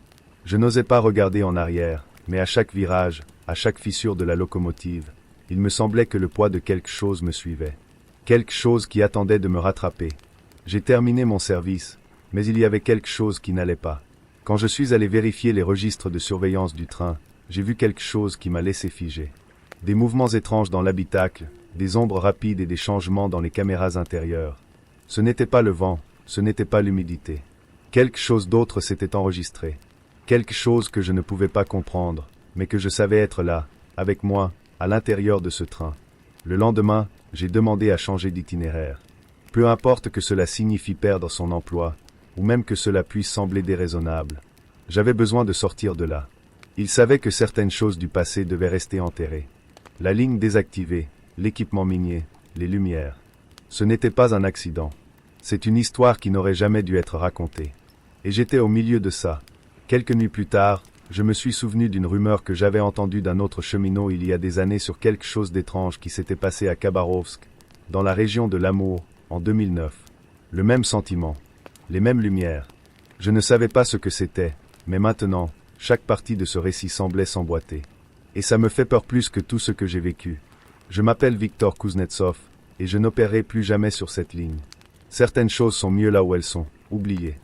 Je n'osais pas regarder en arrière, mais à chaque virage, à chaque fissure de la locomotive, il me semblait que le poids de quelque chose me suivait. Quelque chose qui attendait de me rattraper. J'ai terminé mon service, mais il y avait quelque chose qui n'allait pas. Quand je suis allé vérifier les registres de surveillance du train, j'ai vu quelque chose qui m'a laissé figé. Des mouvements étranges dans l'habitacle, des ombres rapides et des changements dans les caméras intérieures. Ce n'était pas le vent, ce n'était pas l'humidité. Quelque chose d'autre s'était enregistré. Quelque chose que je ne pouvais pas comprendre, mais que je savais être là, avec moi, à l'intérieur de ce train. Le lendemain, j'ai demandé à changer d'itinéraire. Peu importe que cela signifie perdre son emploi, ou même que cela puisse sembler déraisonnable. J'avais besoin de sortir de là. Il savait que certaines choses du passé devaient rester enterrées. La ligne désactivée, l'équipement minier, les lumières. Ce n'était pas un accident. C'est une histoire qui n'aurait jamais dû être racontée. Et j'étais au milieu de ça. Quelques nuits plus tard, je me suis souvenu d'une rumeur que j'avais entendue d'un autre cheminot il y a des années sur quelque chose d'étrange qui s'était passé à Khabarovsk, dans la région de l'Amour, en 2009. Le même sentiment, les mêmes lumières. Je ne savais pas ce que c'était, mais maintenant, chaque partie de ce récit semblait s'emboîter. Et ça me fait peur plus que tout ce que j'ai vécu. Je m'appelle Viktor Kuznetsov, et je n'opérerai plus jamais sur cette ligne. Certaines choses sont mieux là où elles sont, oubliées.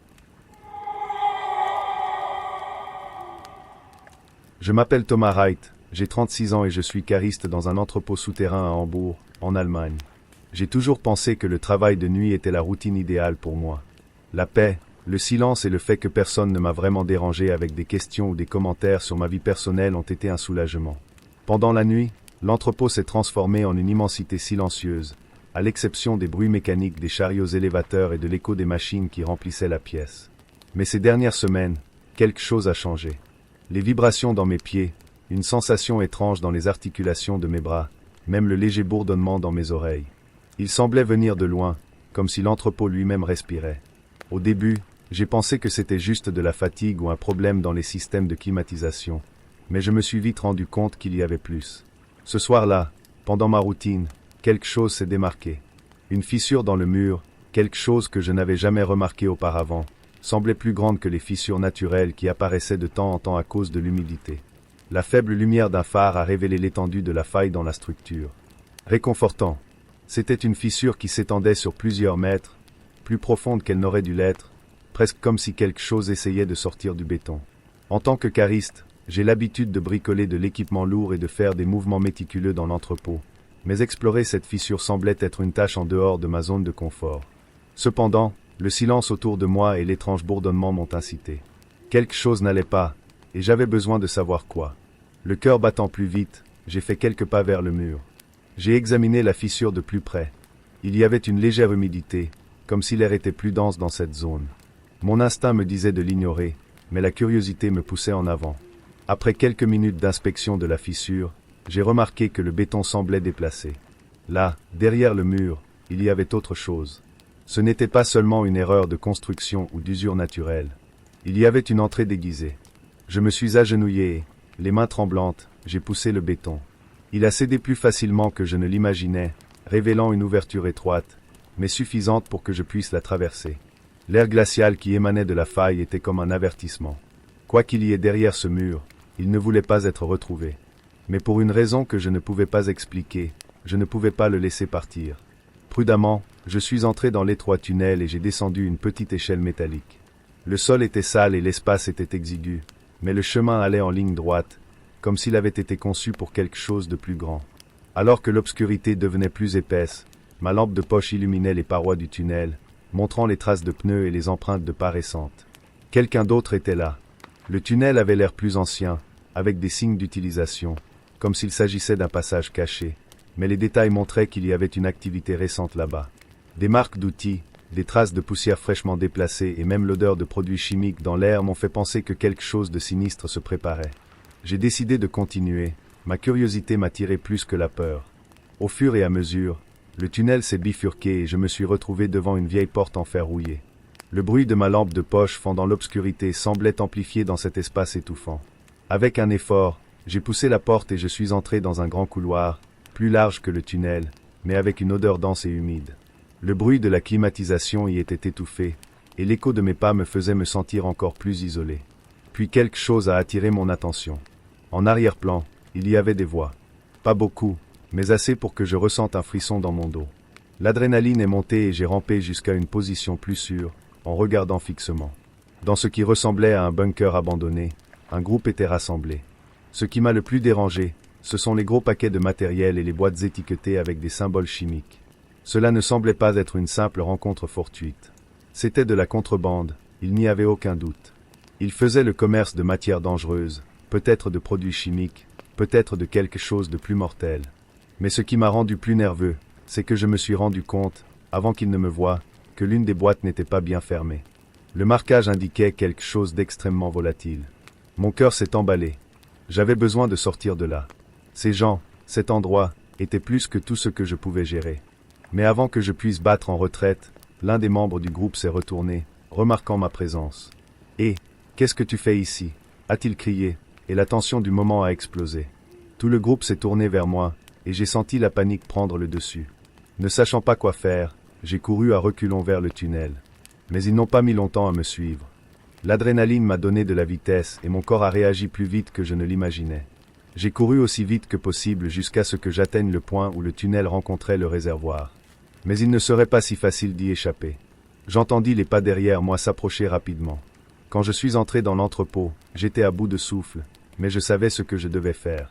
Je m'appelle Thomas Wright, j'ai 36 ans et je suis cariste dans un entrepôt souterrain à Hambourg, en Allemagne. J'ai toujours pensé que le travail de nuit était la routine idéale pour moi. La paix, le silence et le fait que personne ne m'a vraiment dérangé avec des questions ou des commentaires sur ma vie personnelle ont été un soulagement. Pendant la nuit, l'entrepôt s'est transformé en une immensité silencieuse, à l'exception des bruits mécaniques des chariots élévateurs et de l'écho des machines qui remplissaient la pièce. Mais ces dernières semaines, quelque chose a changé. Les vibrations dans mes pieds, une sensation étrange dans les articulations de mes bras, même le léger bourdonnement dans mes oreilles. Il semblait venir de loin, comme si l'entrepôt lui-même respirait. Au début, j'ai pensé que c'était juste de la fatigue ou un problème dans les systèmes de climatisation, mais je me suis vite rendu compte qu'il y avait plus. Ce soir-là, pendant ma routine, quelque chose s'est démarqué. Une fissure dans le mur, quelque chose que je n'avais jamais remarqué auparavant, semblait plus grande que les fissures naturelles qui apparaissaient de temps en temps à cause de l'humidité. La faible lumière d'un phare a révélé l'étendue de la faille dans la structure. Réconfortant. C'était une fissure qui s'étendait sur plusieurs mètres, plus profonde qu'elle n'aurait dû l'être, presque comme si quelque chose essayait de sortir du béton. En tant que cariste, j'ai l'habitude de bricoler de l'équipement lourd et de faire des mouvements méticuleux dans l'entrepôt, mais explorer cette fissure semblait être une tâche en dehors de ma zone de confort. Cependant, le silence autour de moi et l'étrange bourdonnement m'ont incité. Quelque chose n'allait pas, et j'avais besoin de savoir quoi. Le cœur battant plus vite, j'ai fait quelques pas vers le mur. J'ai examiné la fissure de plus près. Il y avait une légère humidité, comme si l'air était plus dense dans cette zone. Mon instinct me disait de l'ignorer, mais la curiosité me poussait en avant. Après quelques minutes d'inspection de la fissure, j'ai remarqué que le béton semblait déplacé. Là, derrière le mur, il y avait autre chose. Ce n'était pas seulement une erreur de construction ou d'usure naturelle. Il y avait une entrée déguisée. Je me suis agenouillé et, les mains tremblantes, j'ai poussé le béton. Il a cédé plus facilement que je ne l'imaginais, révélant une ouverture étroite, mais suffisante pour que je puisse la traverser. L'air glacial qui émanait de la faille était comme un avertissement. Quoi qu'il y ait derrière ce mur, il ne voulait pas être retrouvé. Mais pour une raison que je ne pouvais pas expliquer, je ne pouvais pas le laisser partir. Prudemment, je suis entré dans l'étroit tunnel et j'ai descendu une petite échelle métallique. Le sol était sale et l'espace était exigu, mais le chemin allait en ligne droite, comme s'il avait été conçu pour quelque chose de plus grand. Alors que l'obscurité devenait plus épaisse, ma lampe de poche illuminait les parois du tunnel, montrant les traces de pneus et les empreintes de pas récentes. Quelqu'un d'autre était là. Le tunnel avait l'air plus ancien, avec des signes d'utilisation, comme s'il s'agissait d'un passage caché, mais les détails montraient qu'il y avait une activité récente là-bas. Des marques d'outils, des traces de poussière fraîchement déplacées et même l'odeur de produits chimiques dans l'air m'ont fait penser que quelque chose de sinistre se préparait. J'ai décidé de continuer, ma curiosité m'attirait plus que la peur. Au fur et à mesure, le tunnel s'est bifurqué et je me suis retrouvé devant une vieille porte en fer rouillé. Le bruit de ma lampe de poche fendant l'obscurité semblait amplifié dans cet espace étouffant. Avec un effort, j'ai poussé la porte et je suis entré dans un grand couloir, plus large que le tunnel, mais avec une odeur dense et humide. Le bruit de la climatisation y était étouffé, et l'écho de mes pas me faisait me sentir encore plus isolé. Puis quelque chose a attiré mon attention. En arrière-plan, il y avait des voix. Pas beaucoup, mais assez pour que je ressente un frisson dans mon dos. L'adrénaline est montée et j'ai rampé jusqu'à une position plus sûre, en regardant fixement. Dans ce qui ressemblait à un bunker abandonné, un groupe était rassemblé. Ce qui m'a le plus dérangé, ce sont les gros paquets de matériel et les boîtes étiquetées avec des symboles chimiques. Cela ne semblait pas être une simple rencontre fortuite. C'était de la contrebande, il n'y avait aucun doute. Ils faisaient le commerce de matières dangereuses, peut-être de produits chimiques, peut-être de quelque chose de plus mortel. Mais ce qui m'a rendu plus nerveux, c'est que je me suis rendu compte, avant qu'ils ne me voient, que l'une des boîtes n'était pas bien fermée. Le marquage indiquait quelque chose d'extrêmement volatile. Mon cœur s'est emballé. J'avais besoin de sortir de là. Ces gens, cet endroit, étaient plus que tout ce que je pouvais gérer. Mais avant que je puisse battre en retraite, l'un des membres du groupe s'est retourné, remarquant ma présence. « Hé, qu'est-ce que tu fais ici ?» a-t-il crié, et la tension du moment a explosé. Tout le groupe s'est tourné vers moi, et j'ai senti la panique prendre le dessus. Ne sachant pas quoi faire, j'ai couru à reculons vers le tunnel. Mais ils n'ont pas mis longtemps à me suivre. L'adrénaline m'a donné de la vitesse et mon corps a réagi plus vite que je ne l'imaginais. J'ai couru aussi vite que possible jusqu'à ce que j'atteigne le point où le tunnel rencontrait le réservoir. Mais il ne serait pas si facile d'y échapper. J'entendis les pas derrière moi s'approcher rapidement. Quand je suis entré dans l'entrepôt, j'étais à bout de souffle, mais je savais ce que je devais faire.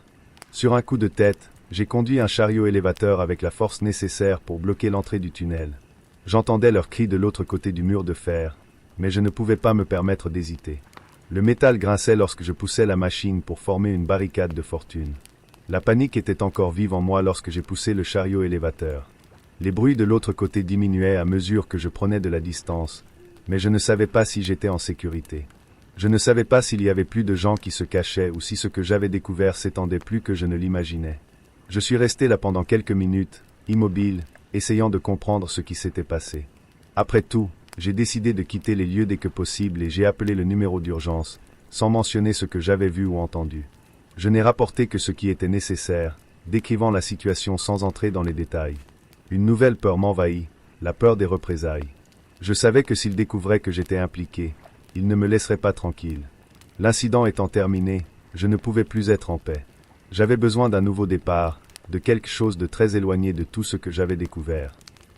Sur un coup de tête, j'ai conduit un chariot élévateur avec la force nécessaire pour bloquer l'entrée du tunnel. J'entendais leurs cris de l'autre côté du mur de fer, mais je ne pouvais pas me permettre d'hésiter. Le métal grinçait lorsque je poussais la machine pour former une barricade de fortune. La panique était encore vive en moi lorsque j'ai poussé le chariot élévateur. Les bruits de l'autre côté diminuaient à mesure que je prenais de la distance, mais je ne savais pas si j'étais en sécurité. Je ne savais pas s'il y avait plus de gens qui se cachaient ou si ce que j'avais découvert s'étendait plus que je ne l'imaginais. Je suis resté là pendant quelques minutes, immobile, essayant de comprendre ce qui s'était passé. Après tout, j'ai décidé de quitter les lieux dès que possible et j'ai appelé le numéro d'urgence, sans mentionner ce que j'avais vu ou entendu. Je n'ai rapporté que ce qui était nécessaire, décrivant la situation sans entrer dans les détails. Une nouvelle peur m'envahit, la peur des représailles. Je savais que s'ils découvraient que j'étais impliqué, ils ne me laisseraient pas tranquille. L'incident étant terminé, je ne pouvais plus être en paix. J'avais besoin d'un nouveau départ, de quelque chose de très éloigné de tout ce que j'avais découvert.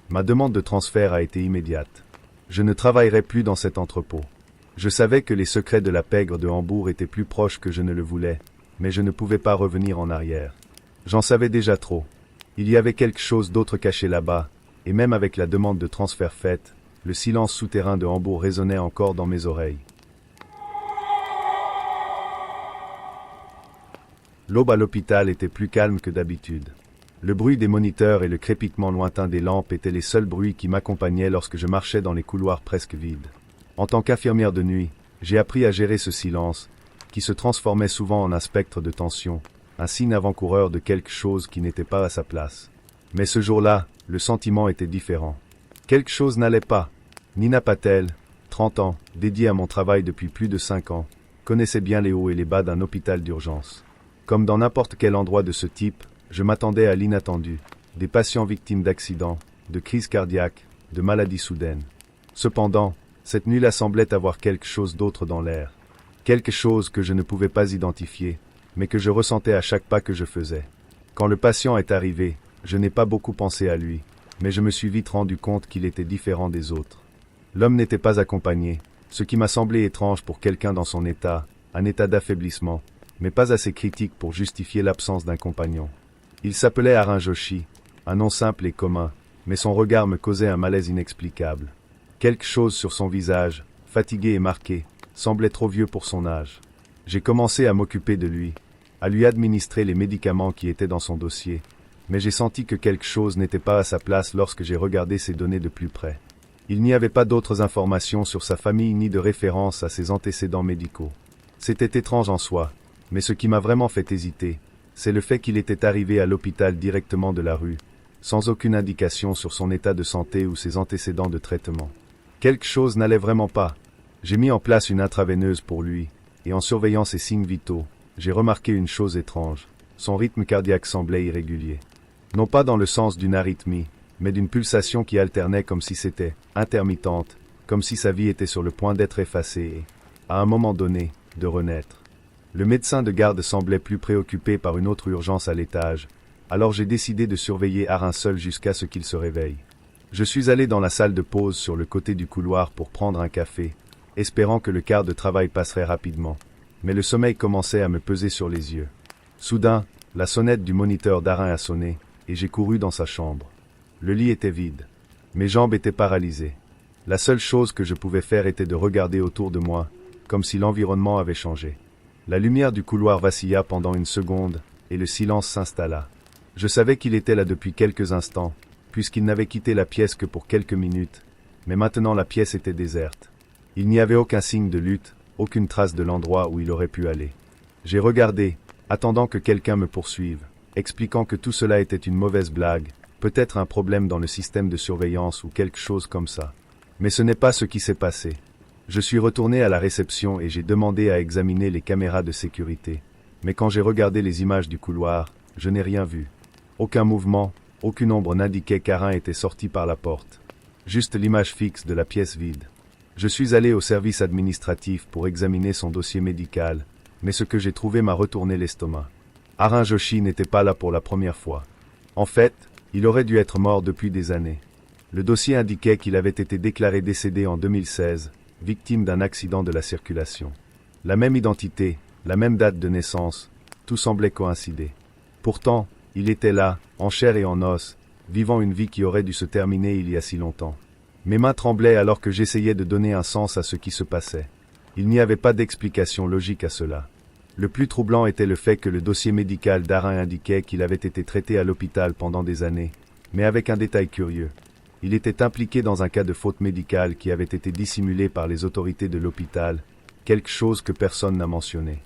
Ma demande de transfert a été immédiate. Je ne travaillerai plus dans cet entrepôt. Je savais que les secrets de la pègre de Hambourg étaient plus proches que je ne le voulais, mais je ne pouvais pas revenir en arrière. J'en savais déjà trop. Il y avait quelque chose d'autre caché là-bas, et même avec la demande de transfert faite, le silence souterrain de Hambourg résonnait encore dans mes oreilles. L'aube à l'hôpital était plus calme que d'habitude. Le bruit des moniteurs et le crépitement lointain des lampes étaient les seuls bruits qui m'accompagnaient lorsque je marchais dans les couloirs presque vides. En tant qu'infirmière de nuit, j'ai appris à gérer ce silence, qui se transformait souvent en un spectre de tension, un signe avant-coureur de quelque chose qui n'était pas à sa place. Mais ce jour-là, le sentiment était différent. Quelque chose n'allait pas. Nina Patel, 30 ans, dédiée à mon travail depuis plus de 5 ans, connaissait bien les hauts et les bas d'un hôpital d'urgence. Comme dans n'importe quel endroit de ce type, je m'attendais à l'inattendu, des patients victimes d'accidents, de crises cardiaques, de maladies soudaines. Cependant, cette nuit-là semblait avoir quelque chose d'autre dans l'air. Quelque chose que je ne pouvais pas identifier, mais que je ressentais à chaque pas que je faisais. Quand le patient est arrivé, je n'ai pas beaucoup pensé à lui, mais je me suis vite rendu compte qu'il était différent des autres. L'homme n'était pas accompagné, ce qui m'a semblé étrange pour quelqu'un dans son état, un état d'affaiblissement, mais pas assez critique pour justifier l'absence d'un compagnon. Il s'appelait Arun Joshi, un nom simple et commun, mais son regard me causait un malaise inexplicable. Quelque chose sur son visage, fatigué et marqué, semblait trop vieux pour son âge. J'ai commencé à m'occuper de lui, à lui administrer les médicaments qui étaient dans son dossier, mais j'ai senti que quelque chose n'était pas à sa place lorsque j'ai regardé ses données de plus près. Il n'y avait pas d'autres informations sur sa famille ni de référence à ses antécédents médicaux. C'était étrange en soi, mais ce qui m'a vraiment fait hésiter, c'est le fait qu'il était arrivé à l'hôpital directement de la rue, sans aucune indication sur son état de santé ou ses antécédents de traitement. Quelque chose n'allait vraiment pas. J'ai mis en place une intraveineuse pour lui, et en surveillant ses signes vitaux, j'ai remarqué une chose étrange. Son rythme cardiaque semblait irrégulier. Non pas dans le sens d'une arythmie, mais d'une pulsation qui alternait comme si c'était intermittente, comme si sa vie était sur le point d'être effacée et, à un moment donné, de renaître. Le médecin de garde semblait plus préoccupé par une autre urgence à l'étage, alors j'ai décidé de surveiller Arun seul jusqu'à ce qu'il se réveille. Je suis allé dans la salle de pause sur le côté du couloir pour prendre un café, espérant que le quart de travail passerait rapidement, mais le sommeil commençait à me peser sur les yeux. Soudain, la sonnette du moniteur d'Arun a sonné, et j'ai couru dans sa chambre. Le lit était vide. Mes jambes étaient paralysées. La seule chose que je pouvais faire était de regarder autour de moi, comme si l'environnement avait changé. La lumière du couloir vacilla pendant une seconde, et le silence s'installa. Je savais qu'il était là depuis quelques instants, puisqu'il n'avait quitté la pièce que pour quelques minutes, mais maintenant la pièce était déserte. Il n'y avait aucun signe de lutte, aucune trace de l'endroit où il aurait pu aller. J'ai regardé, attendant que quelqu'un me poursuive, expliquant que tout cela était une mauvaise blague, peut-être un problème dans le système de surveillance ou quelque chose comme ça. Mais ce n'est pas ce qui s'est passé. Je suis retourné à la réception et j'ai demandé à examiner les caméras de sécurité. Mais quand j'ai regardé les images du couloir, je n'ai rien vu. Aucun mouvement, aucune ombre n'indiquait qu'Arin était sorti par la porte. Juste l'image fixe de la pièce vide. Je suis allé au service administratif pour examiner son dossier médical, mais ce que j'ai trouvé m'a retourné l'estomac. Arin Joshi n'était pas là pour la première fois. En fait, il aurait dû être mort depuis des années. Le dossier indiquait qu'il avait été déclaré décédé en 2016, victime d'un accident de la circulation. La même identité, la même date de naissance, tout semblait coïncider. Pourtant, il était là, en chair et en os, vivant une vie qui aurait dû se terminer il y a si longtemps. Mes mains tremblaient alors que j'essayais de donner un sens à ce qui se passait. Il n'y avait pas d'explication logique à cela. Le plus troublant était le fait que le dossier médical d'Arin indiquait qu'il avait été traité à l'hôpital pendant des années, mais avec un détail curieux. Il était impliqué dans un cas de faute médicale qui avait été dissimulé par les autorités de l'hôpital, quelque chose que personne n'a mentionné.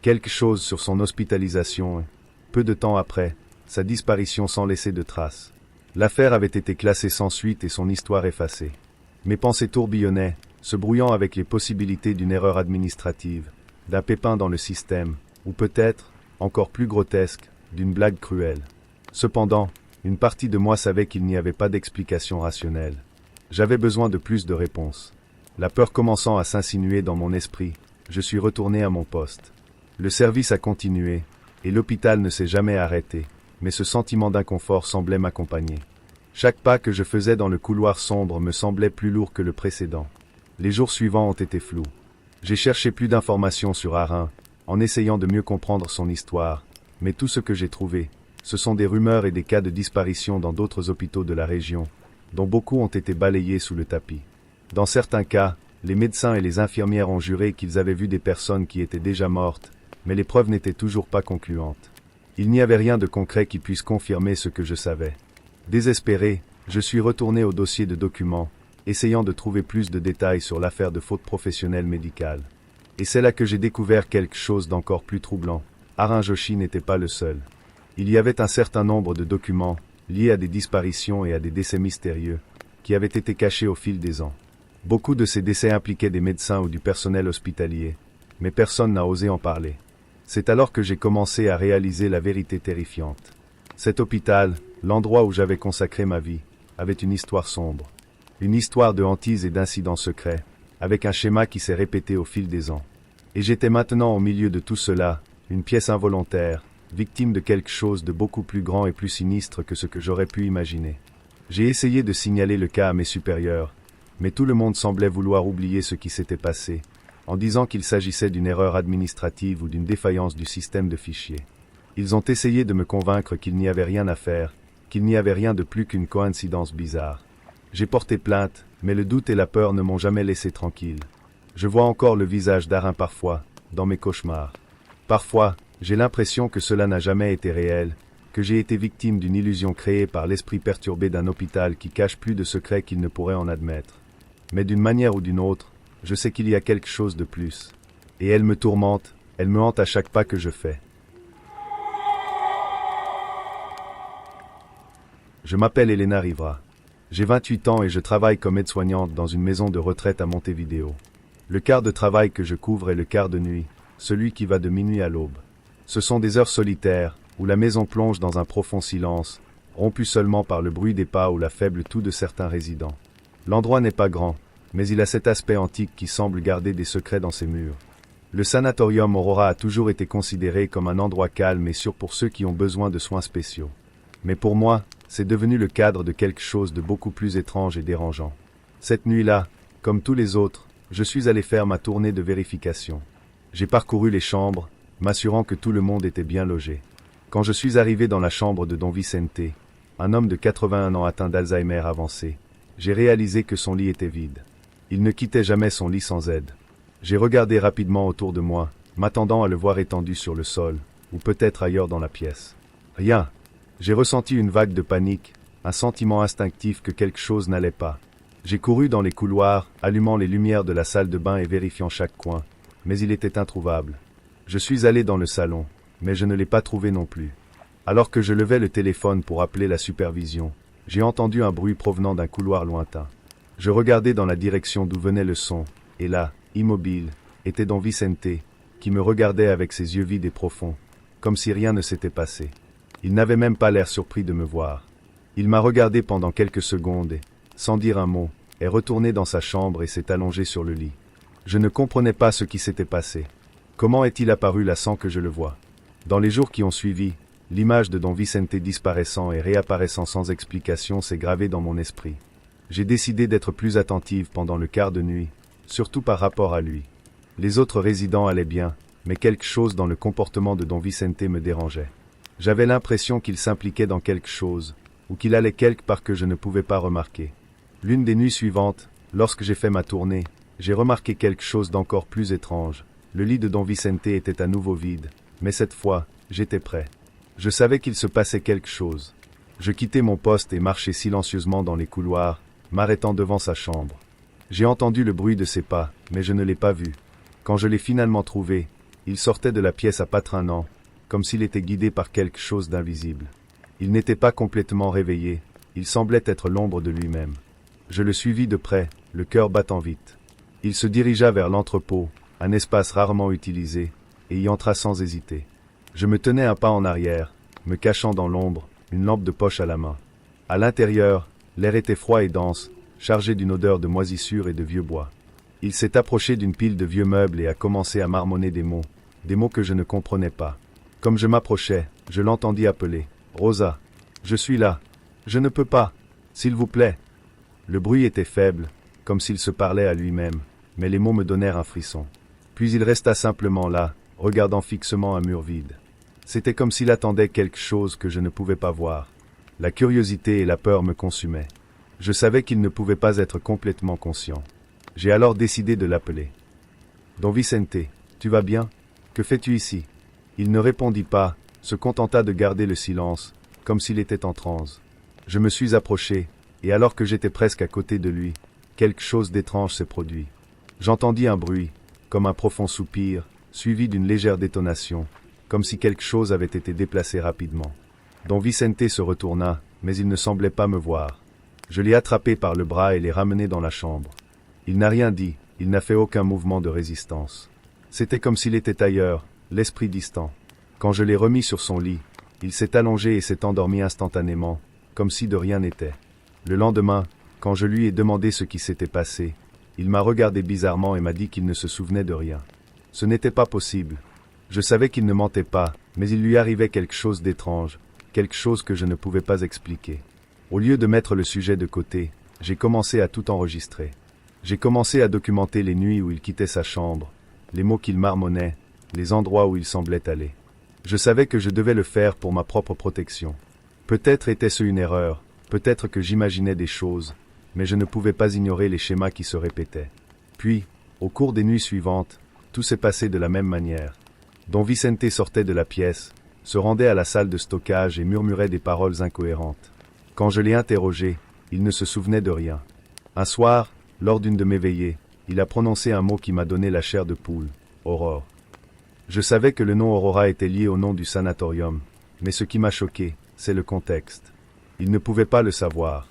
Quelque chose sur son hospitalisation et, peu de temps après, sa disparition sans laisser de traces. L'affaire avait été classée sans suite et son histoire effacée. Mes pensées tourbillonnaient, se brouillant avec les possibilités d'une erreur administrative, d'un pépin dans le système, ou peut-être, encore plus grotesque, d'une blague cruelle. Cependant, une partie de moi savait qu'il n'y avait pas d'explication rationnelle. J'avais besoin de plus de réponses. La peur commençant à s'insinuer dans mon esprit, je suis retourné à mon poste. Le service a continué, et l'hôpital ne s'est jamais arrêté, mais ce sentiment d'inconfort semblait m'accompagner. Chaque pas que je faisais dans le couloir sombre me semblait plus lourd que le précédent. Les jours suivants ont été flous. J'ai cherché plus d'informations sur Arin, en essayant de mieux comprendre son histoire, mais tout ce que j'ai trouvé, ce sont des rumeurs et des cas de disparition dans d'autres hôpitaux de la région, dont beaucoup ont été balayés sous le tapis. Dans certains cas, les médecins et les infirmières ont juré qu'ils avaient vu des personnes qui étaient déjà mortes, mais les preuves n'étaient toujours pas concluantes. Il n'y avait rien de concret qui puisse confirmer ce que je savais. Désespéré, je suis retourné au dossier de documents, essayant de trouver plus de détails sur l'affaire de faute professionnelle médicale. Et c'est là que j'ai découvert quelque chose d'encore plus troublant. Arin Joshi n'était pas le seul. Il y avait un certain nombre de documents, liés à des disparitions et à des décès mystérieux, qui avaient été cachés au fil des ans. Beaucoup de ces décès impliquaient des médecins ou du personnel hospitalier, mais personne n'a osé en parler. C'est alors que j'ai commencé à réaliser la vérité terrifiante. Cet hôpital, l'endroit où j'avais consacré ma vie, avait une histoire sombre. Une histoire de hantises et d'incidents secrets, avec un schéma qui s'est répété au fil des ans. Et j'étais maintenant au milieu de tout cela, une pièce involontaire, victime de quelque chose de beaucoup plus grand et plus sinistre que ce que j'aurais pu imaginer. J'ai essayé de signaler le cas à mes supérieurs, mais tout le monde semblait vouloir oublier ce qui s'était passé, en disant qu'il s'agissait d'une erreur administrative ou d'une défaillance du système de fichiers. Ils ont essayé de me convaincre qu'il n'y avait rien à faire, qu'il n'y avait rien de plus qu'une coïncidence bizarre. J'ai porté plainte, mais le doute et la peur ne m'ont jamais laissé tranquille. Je vois encore le visage d'Arin parfois, dans mes cauchemars. Parfois, j'ai l'impression que cela n'a jamais été réel, que j'ai été victime d'une illusion créée par l'esprit perturbé d'un hôpital qui cache plus de secrets qu'il ne pourrait en admettre. Mais d'une manière ou d'une autre, je sais qu'il y a quelque chose de plus. Et elle me tourmente, elle me hante à chaque pas que je fais. Je m'appelle Elena Rivera. J'ai 28 ans et je travaille comme aide-soignante dans une maison de retraite à Montevideo. Le quart de travail que je couvre est le quart de nuit, celui qui va de minuit à l'aube. Ce sont des heures solitaires, où la maison plonge dans un profond silence, rompu seulement par le bruit des pas ou la faible toux de certains résidents. L'endroit n'est pas grand, mais il a cet aspect antique qui semble garder des secrets dans ses murs. Le sanatorium Aurora a toujours été considéré comme un endroit calme et sûr pour ceux qui ont besoin de soins spéciaux. Mais pour moi, c'est devenu le cadre de quelque chose de beaucoup plus étrange et dérangeant. Cette nuit-là, comme tous les autres, je suis allé faire ma tournée de vérification. J'ai parcouru les chambres, m'assurant que tout le monde était bien logé. Quand je suis arrivé dans la chambre de Don Vicente, un homme de 81 ans atteint d'Alzheimer avancé, j'ai réalisé que son lit était vide. Il ne quittait jamais son lit sans aide. J'ai regardé rapidement autour de moi, m'attendant à le voir étendu sur le sol, ou peut-être ailleurs dans la pièce. Rien. J'ai ressenti une vague de panique, un sentiment instinctif que quelque chose n'allait pas. J'ai couru dans les couloirs, allumant les lumières de la salle de bain et vérifiant chaque coin, mais il était introuvable. Je suis allé dans le salon, mais je ne l'ai pas trouvé non plus. Alors que je levais le téléphone pour appeler la supervision, j'ai entendu un bruit provenant d'un couloir lointain. Je regardais dans la direction d'où venait le son, et là, immobile, était Don Vicente, qui me regardait avec ses yeux vides et profonds, comme si rien ne s'était passé. Il n'avait même pas l'air surpris de me voir. Il m'a regardé pendant quelques secondes et, sans dire un mot, est retourné dans sa chambre et s'est allongé sur le lit. Je ne comprenais pas ce qui s'était passé. Comment est-il apparu là sans que je le voie? Dans les jours qui ont suivi, l'image de Don Vicente disparaissant et réapparaissant sans explication s'est gravée dans mon esprit. J'ai décidé d'être plus attentive pendant le quart de nuit, surtout par rapport à lui. Les autres résidents allaient bien, mais quelque chose dans le comportement de Don Vicente me dérangeait. J'avais l'impression qu'il s'impliquait dans quelque chose, ou qu'il allait quelque part que je ne pouvais pas remarquer. L'une des nuits suivantes, lorsque j'ai fait ma tournée, j'ai remarqué quelque chose d'encore plus étrange. Le lit de Don Vicente était à nouveau vide, mais cette fois, j'étais prêt. Je savais qu'il se passait quelque chose. Je quittai mon poste et marchai silencieusement dans les couloirs, m'arrêtant devant sa chambre. J'ai entendu le bruit de ses pas, mais je ne l'ai pas vu. Quand je l'ai finalement trouvé, il sortait de la pièce à pas traînant, comme s'il était guidé par quelque chose d'invisible. Il n'était pas complètement réveillé, il semblait être l'ombre de lui-même. Je le suivis de près, le cœur battant vite. Il se dirigea vers l'entrepôt, un espace rarement utilisé, et y entra sans hésiter. Je me tenais un pas en arrière, me cachant dans l'ombre, une lampe de poche à la main. À l'intérieur, l'air était froid et dense, chargé d'une odeur de moisissure et de vieux bois. Il s'est approché d'une pile de vieux meubles et a commencé à marmonner des mots que je ne comprenais pas. Comme je m'approchais, je l'entendis appeler. « Rosa, je suis là. Je ne peux pas. S'il vous plaît. » Le bruit était faible, comme s'il se parlait à lui-même, mais les mots me donnèrent un frisson. Puis il resta simplement là, regardant fixement un mur vide. C'était comme s'il attendait quelque chose que je ne pouvais pas voir. La curiosité et la peur me consumaient. Je savais qu'il ne pouvait pas être complètement conscient. J'ai alors décidé de l'appeler. « Don Vicente, tu vas bien? Que fais-tu ici ?» Il ne répondit pas, se contenta de garder le silence, comme s'il était en transe. Je me suis approché, et alors que j'étais presque à côté de lui, quelque chose d'étrange s'est produit. J'entendis un bruit, comme un profond soupir, suivi d'une légère détonation, comme si quelque chose avait été déplacé rapidement. Don Vicente se retourna, mais il ne semblait pas me voir. Je l'ai attrapé par le bras et l'ai ramené dans la chambre. Il n'a rien dit, il n'a fait aucun mouvement de résistance. C'était comme s'il était ailleurs, l'esprit distant. Quand je l'ai remis sur son lit, il s'est allongé et s'est endormi instantanément, comme si de rien n'était. Le lendemain, quand je lui ai demandé ce qui s'était passé, il m'a regardé bizarrement et m'a dit qu'il ne se souvenait de rien. Ce n'était pas possible. Je savais qu'il ne mentait pas, mais il lui arrivait quelque chose d'étrange, quelque chose que je ne pouvais pas expliquer. Au lieu de mettre le sujet de côté, j'ai commencé à tout enregistrer. J'ai commencé à documenter les nuits où il quittait sa chambre, les mots qu'il marmonnait, les endroits où il semblait aller. Je savais que je devais le faire pour ma propre protection. Peut-être était-ce une erreur, peut-être que j'imaginais des choses, mais je ne pouvais pas ignorer les schémas qui se répétaient. Puis, au cours des nuits suivantes, tout s'est passé de la même manière. Don Vicente sortait de la pièce, se rendait à la salle de stockage et murmurait des paroles incohérentes. Quand je l'ai interrogé, il ne se souvenait de rien. Un soir, lors d'une de mes veillées, il a prononcé un mot qui m'a donné la chair de poule, Aurore. Je savais que le nom Aurora était lié au nom du sanatorium, mais ce qui m'a choqué, c'est le contexte. Il ne pouvait pas le savoir.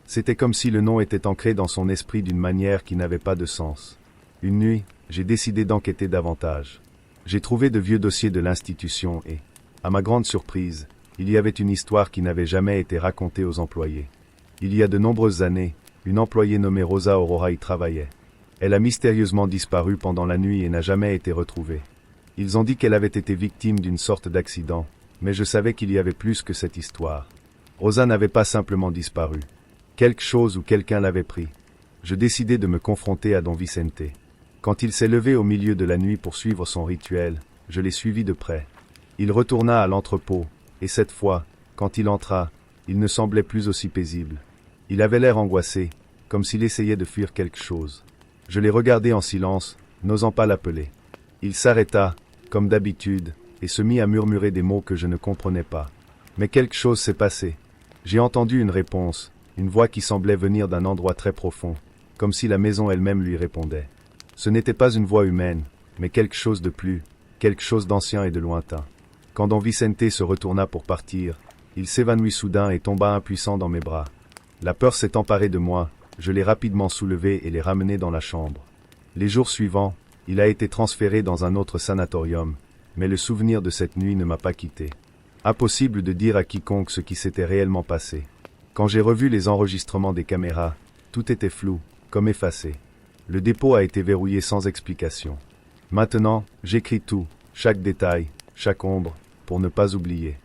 C'était comme si le nom était ancré dans son esprit d'une manière qui n'avait pas de sens. Une nuit, j'ai décidé d'enquêter davantage. J'ai trouvé de vieux dossiers de l'institution et, à ma grande surprise, il y avait une histoire qui n'avait jamais été racontée aux employés. Il y a de nombreuses années, une employée nommée Rosa Aurora y travaillait. Elle a mystérieusement disparu pendant la nuit et n'a jamais été retrouvée. Ils ont dit qu'elle avait été victime d'une sorte d'accident, mais je savais qu'il y avait plus que cette histoire. Rosa n'avait pas simplement disparu. Quelque chose ou quelqu'un l'avait pris. Je décidai de me confronter à Don Vicente. Quand il s'est levé au milieu de la nuit pour suivre son rituel, je l'ai suivi de près. Il retourna à l'entrepôt, et cette fois, quand il entra, il ne semblait plus aussi paisible. Il avait l'air angoissé, comme s'il essayait de fuir quelque chose. Je l'ai regardé en silence, n'osant pas l'appeler. Il s'arrêta, comme d'habitude, et se mit à murmurer des mots que je ne comprenais pas. Mais quelque chose s'est passé. J'ai entendu une réponse, une voix qui semblait venir d'un endroit très profond, comme si la maison elle-même lui répondait. Ce n'était pas une voix humaine, mais quelque chose de plus, quelque chose d'ancien et de lointain. Quand Don Vicente se retourna pour partir, il s'évanouit soudain et tomba impuissant dans mes bras. La peur s'est emparée de moi, je l'ai rapidement soulevé et l'ai ramené dans la chambre. Les jours suivants, il a été transféré dans un autre sanatorium, mais le souvenir de cette nuit ne m'a pas quitté. Impossible de dire à quiconque ce qui s'était réellement passé. Quand j'ai revu les enregistrements des caméras, tout était flou, comme effacé. Le dépôt a été verrouillé sans explication. Maintenant, j'écris tout, chaque détail, chaque ombre, pour ne pas oublier.